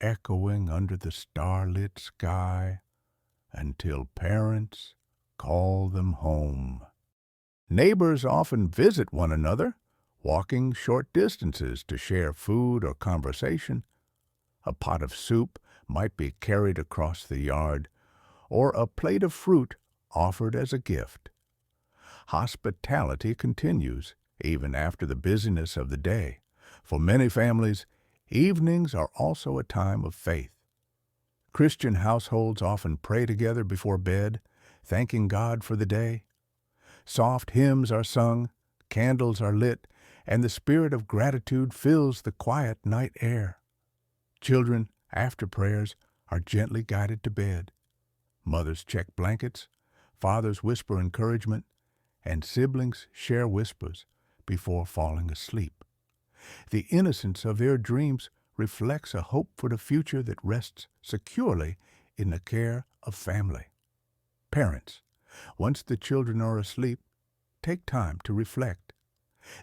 Speaker 1: echoing under the starlit sky until parents call them home. Neighbors often visit one another, walking short distances to share food or conversation. A pot of soup might be carried across the yard, or a plate of fruit offered as a gift. Hospitality continues even after the busyness of the day. For many families, evenings are also a time of faith. Christian households often pray together before bed, thanking God for the day. Soft hymns are sung, candles are lit, and the spirit of gratitude fills the quiet night air. Children, after prayers, are gently guided to bed. Mothers check blankets, fathers whisper encouragement, and siblings share whispers before falling asleep. The innocence of their dreams reflects a hope for the future that rests securely in the care of family. Parents, once the children are asleep, take time to reflect.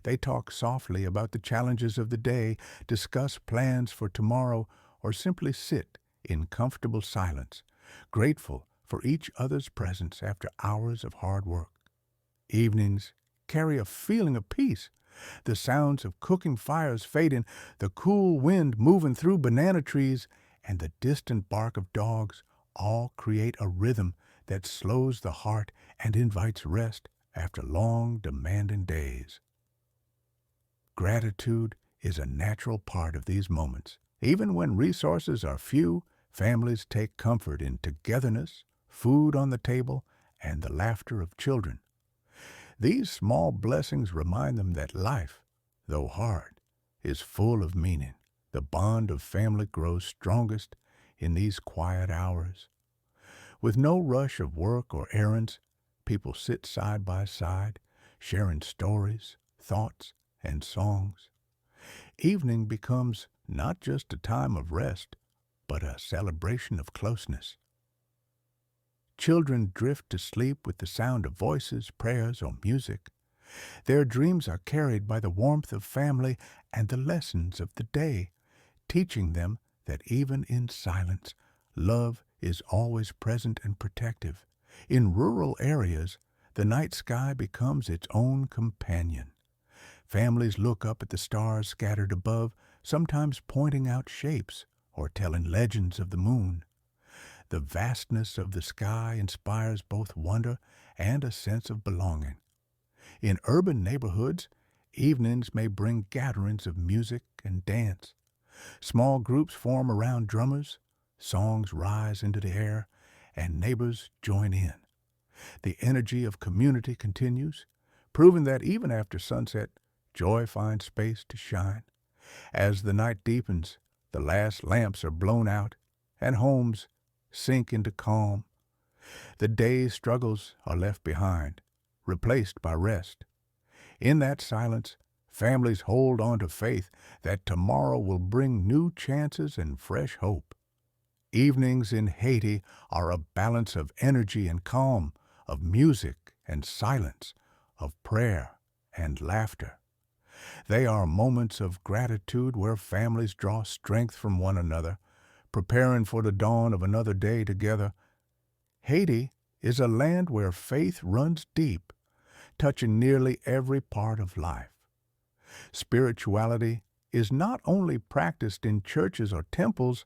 Speaker 1: They talk softly about the challenges of the day, discuss plans for tomorrow, or simply sit in comfortable silence, grateful for each other's presence after hours of hard work. Evenings carry a feeling of peace. The sounds of cooking fires fading, the cool wind moving through banana trees, and the distant bark of dogs all create a rhythm that slows the heart and invites rest after long, demanding days. Gratitude is a natural part of these moments. Even when resources are few, families take comfort in togetherness, food on the table, and the laughter of children. These small blessings remind them that life, though hard, is full of meaning. The bond of family grows strongest in these quiet hours. With no rush of work or errands, people sit side by side, sharing stories, thoughts, and songs. Evening becomes not just a time of rest, but a celebration of closeness. Children drift to sleep with the sound of voices, prayers, or music. Their dreams are carried by the warmth of family and the lessons of the day, teaching them that even in silence, love is always present and protective. In rural areas, the night sky becomes its own companion. Families look up at the stars scattered above, sometimes pointing out shapes or telling legends of the moon. The vastness of the sky inspires both wonder and a sense of belonging. In urban neighborhoods, evenings may bring gatherings of music and dance. Small groups form around drummers, songs rise into the air, and neighbors join in. The energy of community continues, proving that even after sunset, joy finds space to shine. As the night deepens, the last lamps are blown out, and homes sink into calm. The day's struggles are left behind, replaced by rest. In that silence, families hold on to faith that tomorrow will bring new chances and fresh hope. Evenings in Haiti are a balance of energy and calm, of music and silence, of prayer and laughter. They are moments of gratitude where families draw strength from one another, preparing for the dawn of another day together. Haiti is a land where faith runs deep, touching nearly every part of life. Spirituality is not only practiced in churches or temples,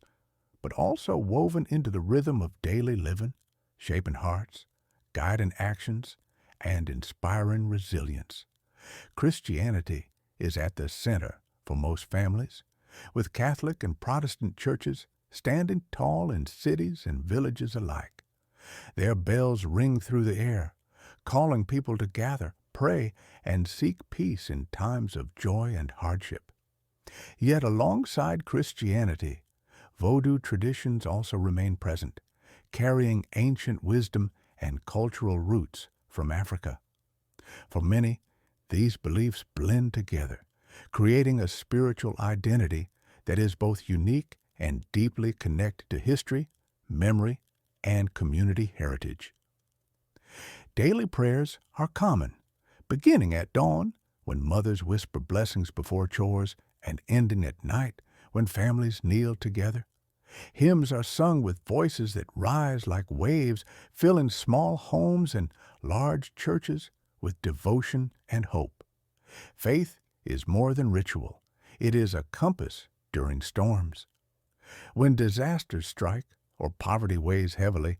Speaker 1: but also woven into the rhythm of daily living, shaping hearts, guiding actions, and inspiring resilience. Christianity is at the center for most families, with Catholic and Protestant churches standing tall in cities and villages alike. Their bells ring through the air, calling people to gather, pray, and seek peace in times of joy and hardship. Yet alongside Christianity, Vodou traditions also remain present, carrying ancient wisdom and cultural roots from Africa. For many, these beliefs blend together, creating a spiritual identity that is both unique and deeply connected to history, memory, and community heritage. Daily prayers are common, beginning at dawn when mothers whisper blessings before chores and ending at night when families kneel together. Hymns are sung with voices that rise like waves, filling small homes and large churches with devotion and hope. Faith is more than ritual. It is a compass during storms. When disasters strike or poverty weighs heavily,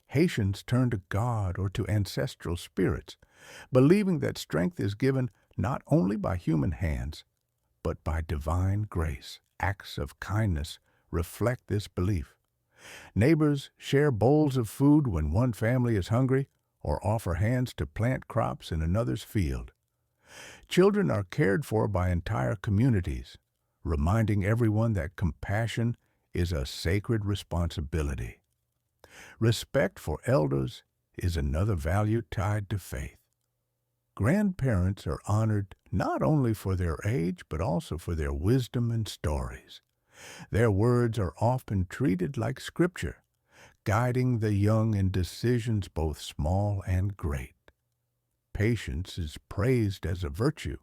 Speaker 1: Haitians turn to God or to ancestral spirits, believing that strength is given not only by human hands, but by divine grace. Acts of kindness reflect this belief. Neighbors share bowls of food when one family is hungry or offer hands to plant crops in another's field. Children are cared for by entire communities, reminding everyone that compassion is a sacred responsibility. Respect for elders is another value tied to faith. Grandparents are honored not only for their age, but also for their wisdom and stories. Their words are often treated like scripture, guiding the young in decisions both small and great. Patience is praised as a virtue.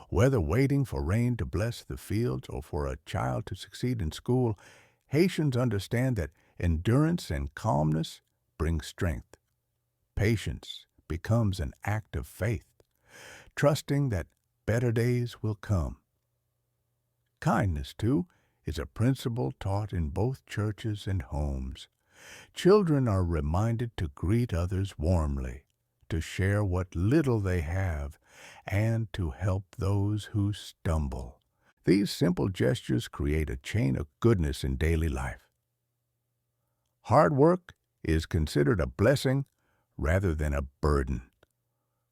Speaker 1: Whether waiting for rain to bless the fields or for a child to succeed in school, Haitians understand that endurance and calmness bring strength. Patience becomes an act of faith, trusting that better days will come. Kindness, too, is a principle taught in both churches and homes. Children are reminded to greet others warmly, to share what little they have, and to help those who stumble. These simple gestures create a chain of goodness in daily life. Hard work is considered a blessing rather than a burden.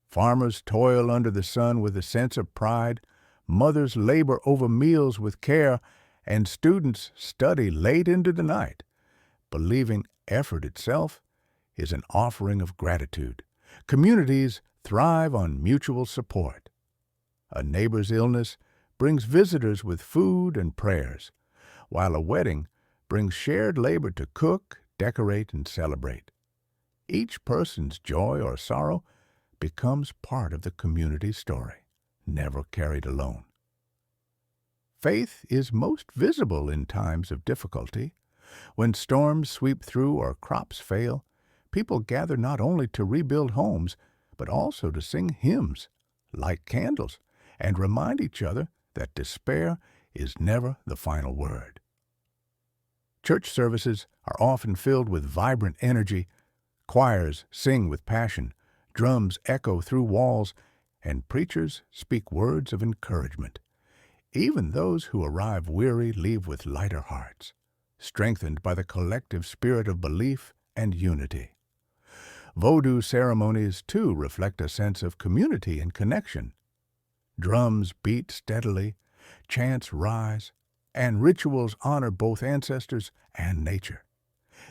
Speaker 1: Farmers toil under the sun with a sense of pride, mothers labor over meals with care, and students study late into the night, believing effort itself is an offering of gratitude. Communities thrive on mutual support. A neighbor's illness brings visitors with food and prayers, while a wedding brings shared labor to cook, decorate, and celebrate. Each person's joy or sorrow becomes part of the community story, never carried alone. Faith is most visible in times of difficulty. When storms sweep through or crops fail, people gather not only to rebuild homes, but also to sing hymns, light candles, and remind each other that despair is never the final word. Church services are often filled with vibrant energy. Choirs sing with passion, drums echo through walls, and preachers speak words of encouragement. Even those who arrive weary leave with lighter hearts, strengthened by the collective spirit of belief and unity. Vodou ceremonies, too, reflect a sense of community and connection. Drums beat steadily, chants rise, and rituals honor both ancestors and nature.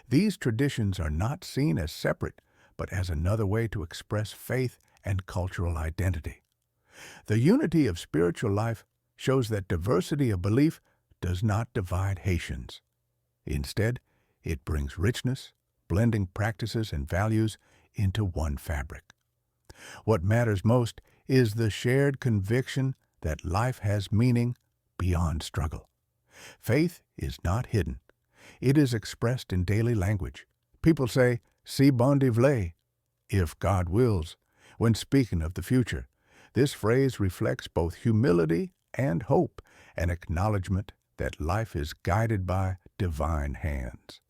Speaker 1: These traditions are not seen as separate, but as another way to express faith and cultural identity. The unity of spiritual life shows that diversity of belief does not divide Haitians. Instead, it brings richness, blending practices and values into one fabric. What matters most is the shared conviction that life has meaning beyond struggle. Faith is not hidden. It is expressed in daily language. People say, "Si bon Dieu vle," if God wills, when speaking of the future. This phrase reflects both humility and hope, an acknowledgement that life is guided by divine hands.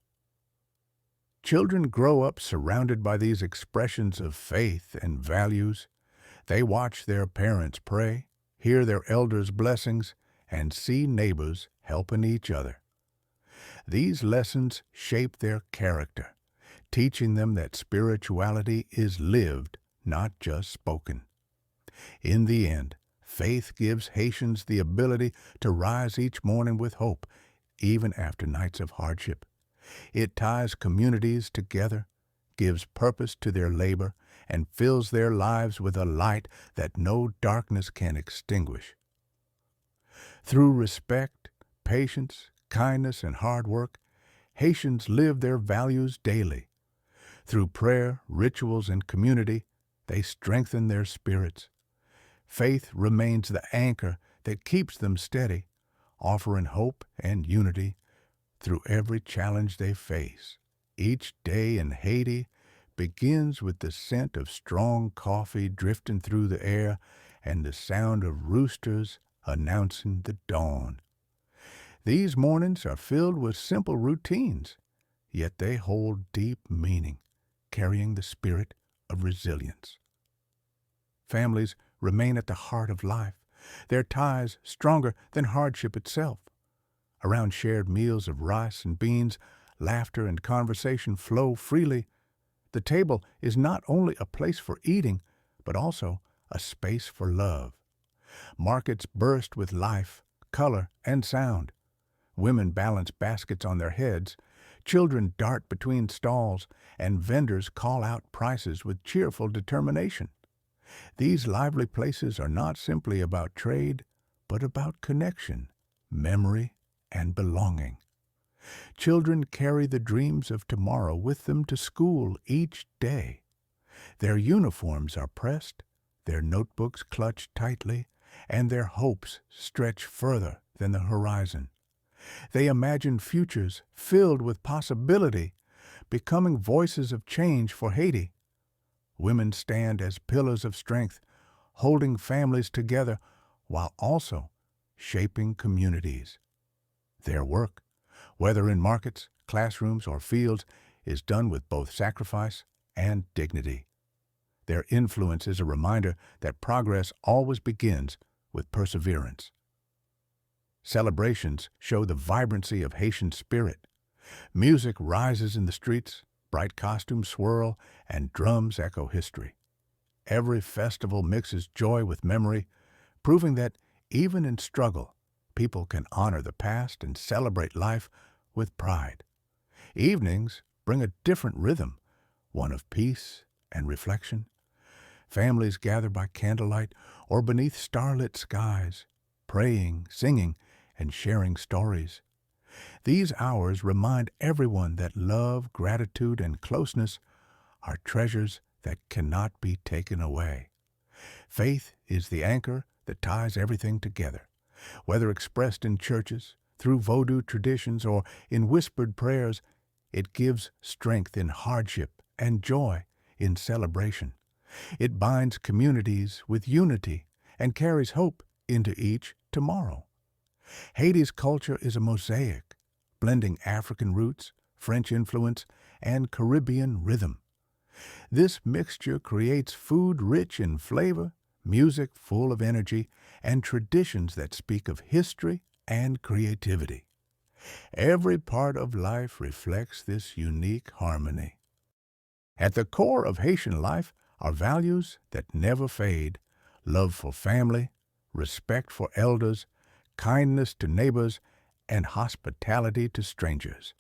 Speaker 1: Children grow up surrounded by these expressions of faith and values. They watch their parents pray, hear their elders' blessings, and see neighbors helping each other. These lessons shape their character, teaching them that spirituality is lived, not just spoken. In the end, faith gives Haitians the ability to rise each morning with hope, even after nights of hardship. It ties communities together, gives purpose to their labor, and fills their lives with a light that no darkness can extinguish. Through respect, patience, kindness, and hard work, Haitians live their values daily. Through prayer, rituals, and community, they strengthen their spirits. Faith remains the anchor that keeps them steady, offering hope and unity through every challenge they face. Each day in Haiti begins with the scent of strong coffee drifting through the air and the sound of roosters announcing the dawn. These mornings are filled with simple routines, yet they hold deep meaning, carrying the spirit of resilience. Families remain at the heart of life, their ties stronger than hardship itself. Around shared meals of rice and beans, laughter and conversation flow freely. The table is not only a place for eating, but also a space for love. Markets burst with life, color, and sound. Women balance baskets on their heads, children dart between stalls, and vendors call out prices with cheerful determination. These lively places are not simply about trade, but about connection, memory, and belonging. Children carry the dreams of tomorrow with them to school each day. Their uniforms are pressed, their notebooks clutched tightly, and their hopes stretch further than the horizon. They imagine futures filled with possibility, becoming voices of change for Haiti. Women stand as pillars of strength, holding families together while also shaping communities. Their work, whether in markets, classrooms, or fields, is done with both sacrifice and dignity. Their influence is a reminder that progress always begins with perseverance. Celebrations show the vibrancy of Haitian spirit. Music rises in the streets, bright costumes swirl, and drums echo history. Every festival mixes joy with memory, proving that even in struggle, people can honor the past and celebrate life with pride. Evenings bring a different rhythm, one of peace and reflection. Families gather by candlelight or beneath starlit skies, praying, singing, and sharing stories. These hours remind everyone that love, gratitude, and closeness are treasures that cannot be taken away. Faith is the anchor that ties everything together, whether expressed in churches, through Vodou traditions, or in whispered prayers. It gives strength in hardship and joy in celebration. It binds communities with unity and carries hope into each tomorrow. Haiti's culture is a mosaic, blending African roots, French influence, and Caribbean rhythm. This mixture creates food rich in flavor, music full of energy, and traditions that speak of history and creativity. Every part of life reflects this unique harmony. At the core of Haitian life are values that never fade: love for family, respect for elders, kindness to neighbors, and hospitality to strangers.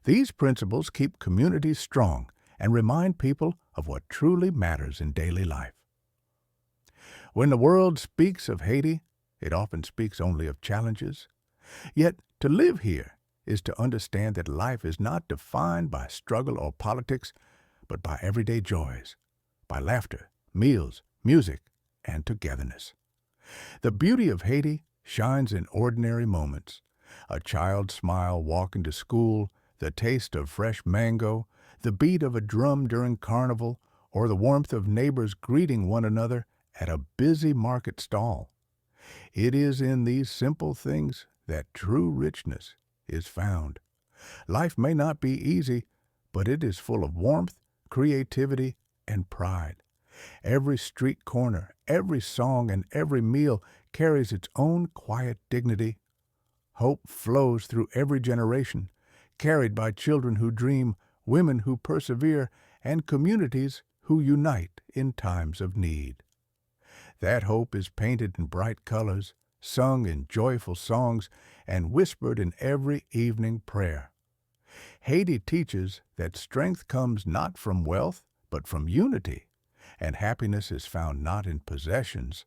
Speaker 1: These principles keep communities strong and remind people of what truly matters in daily life. When the world speaks of Haiti, it often speaks only of challenges. Yet to live here is to understand that life is not defined by struggle or politics, but by everyday joys, by laughter, meals, music, and togetherness. The beauty of Haiti shines in ordinary moments: a child's smile walking to school, the taste of fresh mango, the beat of a drum during carnival, or the warmth of neighbors greeting one another at a busy market stall. It is in these simple things that true richness is found. Life may not be easy, but it is full of warmth, creativity, and pride. Every street corner, every song, and every meal carries its own quiet dignity. Hope flows through every generation, carried by children who dream, women who persevere, and communities who unite in times of need. That hope is painted in bright colors, sung in joyful songs, and whispered in every evening prayer. Haiti teaches that strength comes not from wealth, but from unity, and happiness is found not in possessions,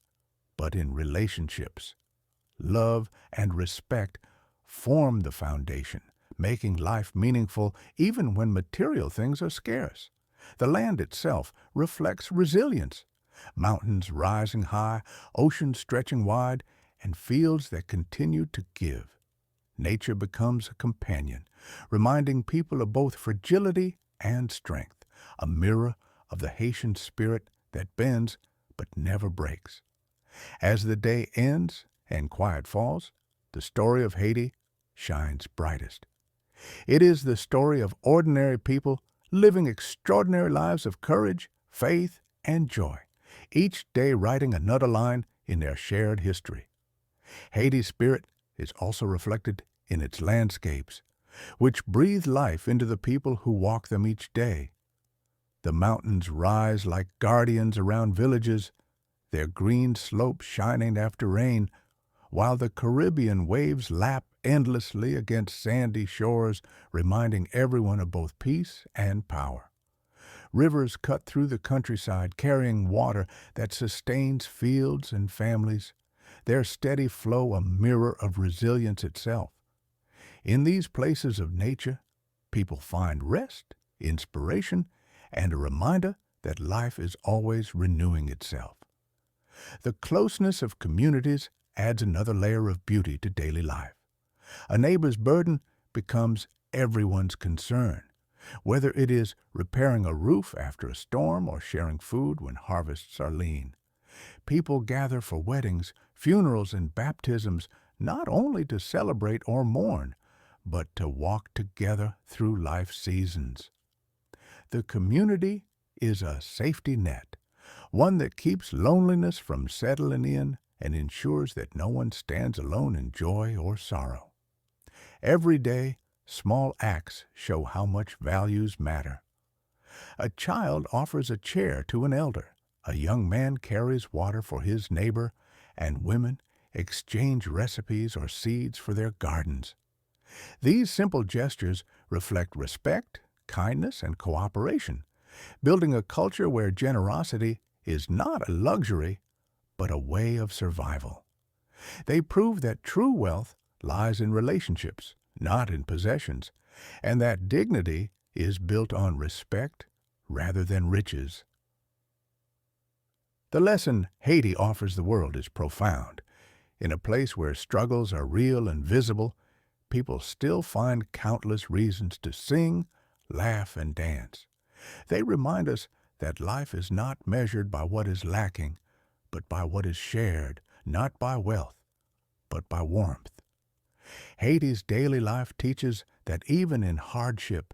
Speaker 1: but in relationships. Love and respect form the foundation, making life meaningful even when material things are scarce. The land itself reflects resilience: mountains rising high, oceans stretching wide, and fields that continue to give. Nature becomes a companion, reminding people of both fragility and strength, a mirror of the Haitian spirit that bends but never breaks. As the day ends and quiet falls, the story of Haiti shines brightest. It is the story of ordinary people living extraordinary lives of courage, faith, and joy, each day writing another line in their shared history. Haiti's spirit is also reflected in its landscapes, which breathe life into the people who walk them each day. The mountains rise like guardians around villages, their green slopes shining after rain, while the Caribbean waves lap endlessly against sandy shores, reminding everyone of both peace and power. Rivers cut through the countryside, carrying water that sustains fields and families, their steady flow a mirror of resilience itself. In these places of nature, people find rest, inspiration, and a reminder that life is always renewing itself. The closeness of communities adds another layer of beauty to daily life. A neighbor's burden becomes everyone's concern, whether it is repairing a roof after a storm or sharing food when harvests are lean. People gather for weddings, funerals, and baptisms not only to celebrate or mourn, but to walk together through life's seasons. The community is a safety net, one that keeps loneliness from settling in and ensures that no one stands alone in joy or sorrow. Every day, small acts show how much values matter. A child offers a chair to an elder, a young man carries water for his neighbor, and women exchange recipes or seeds for their gardens. These simple gestures reflect respect, kindness, and cooperation, building a culture where generosity is not a luxury, but a way of survival. They prove that true wealth lies in relationships, not in possessions, and that dignity is built on respect rather than riches. The lesson Haiti offers the world is profound. In a place where struggles are real and visible, people still find countless reasons to sing, laugh, and dance. They remind us that life is not measured by what is lacking, but by what is shared, not by wealth, but by warmth. Haiti's daily life teaches that even in hardship,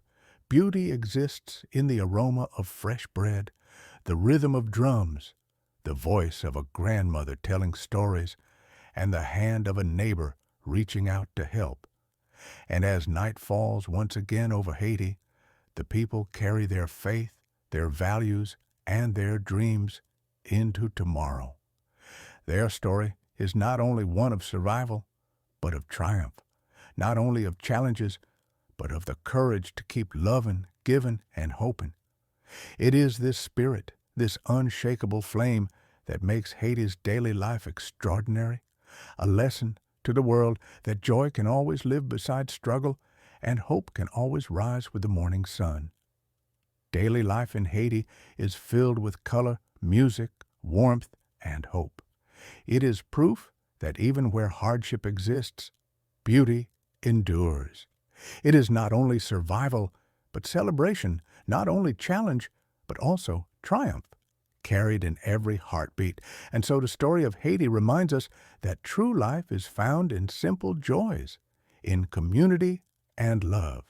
Speaker 1: beauty exists in the aroma of fresh bread, the rhythm of drums, the voice of a grandmother telling stories, and the hand of a neighbor reaching out to help. And as night falls once again over Haiti, the people carry their faith, their values, and their dreams into tomorrow. Their story is not only one of survival, but of triumph, not only of challenges, but of the courage to keep loving, giving, and hoping. It is this spirit, this unshakable flame, that makes Haiti's daily life extraordinary, a lesson to the world that joy can always live beside struggle and hope can always rise with the morning sun. Daily life in Haiti is filled with color, music, warmth, and hope. It is proof that even where hardship exists, beauty endures. It is not only survival, but celebration, not only challenge, but also triumph, carried in every heartbeat. And so the story of Haiti reminds us that true life is found in simple joys, in community and love.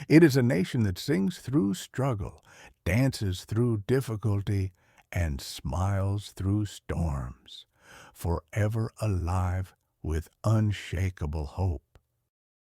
Speaker 1: It is a nation that sings through struggle, dances through difficulty, and smiles through storms, forever alive with unshakable hope.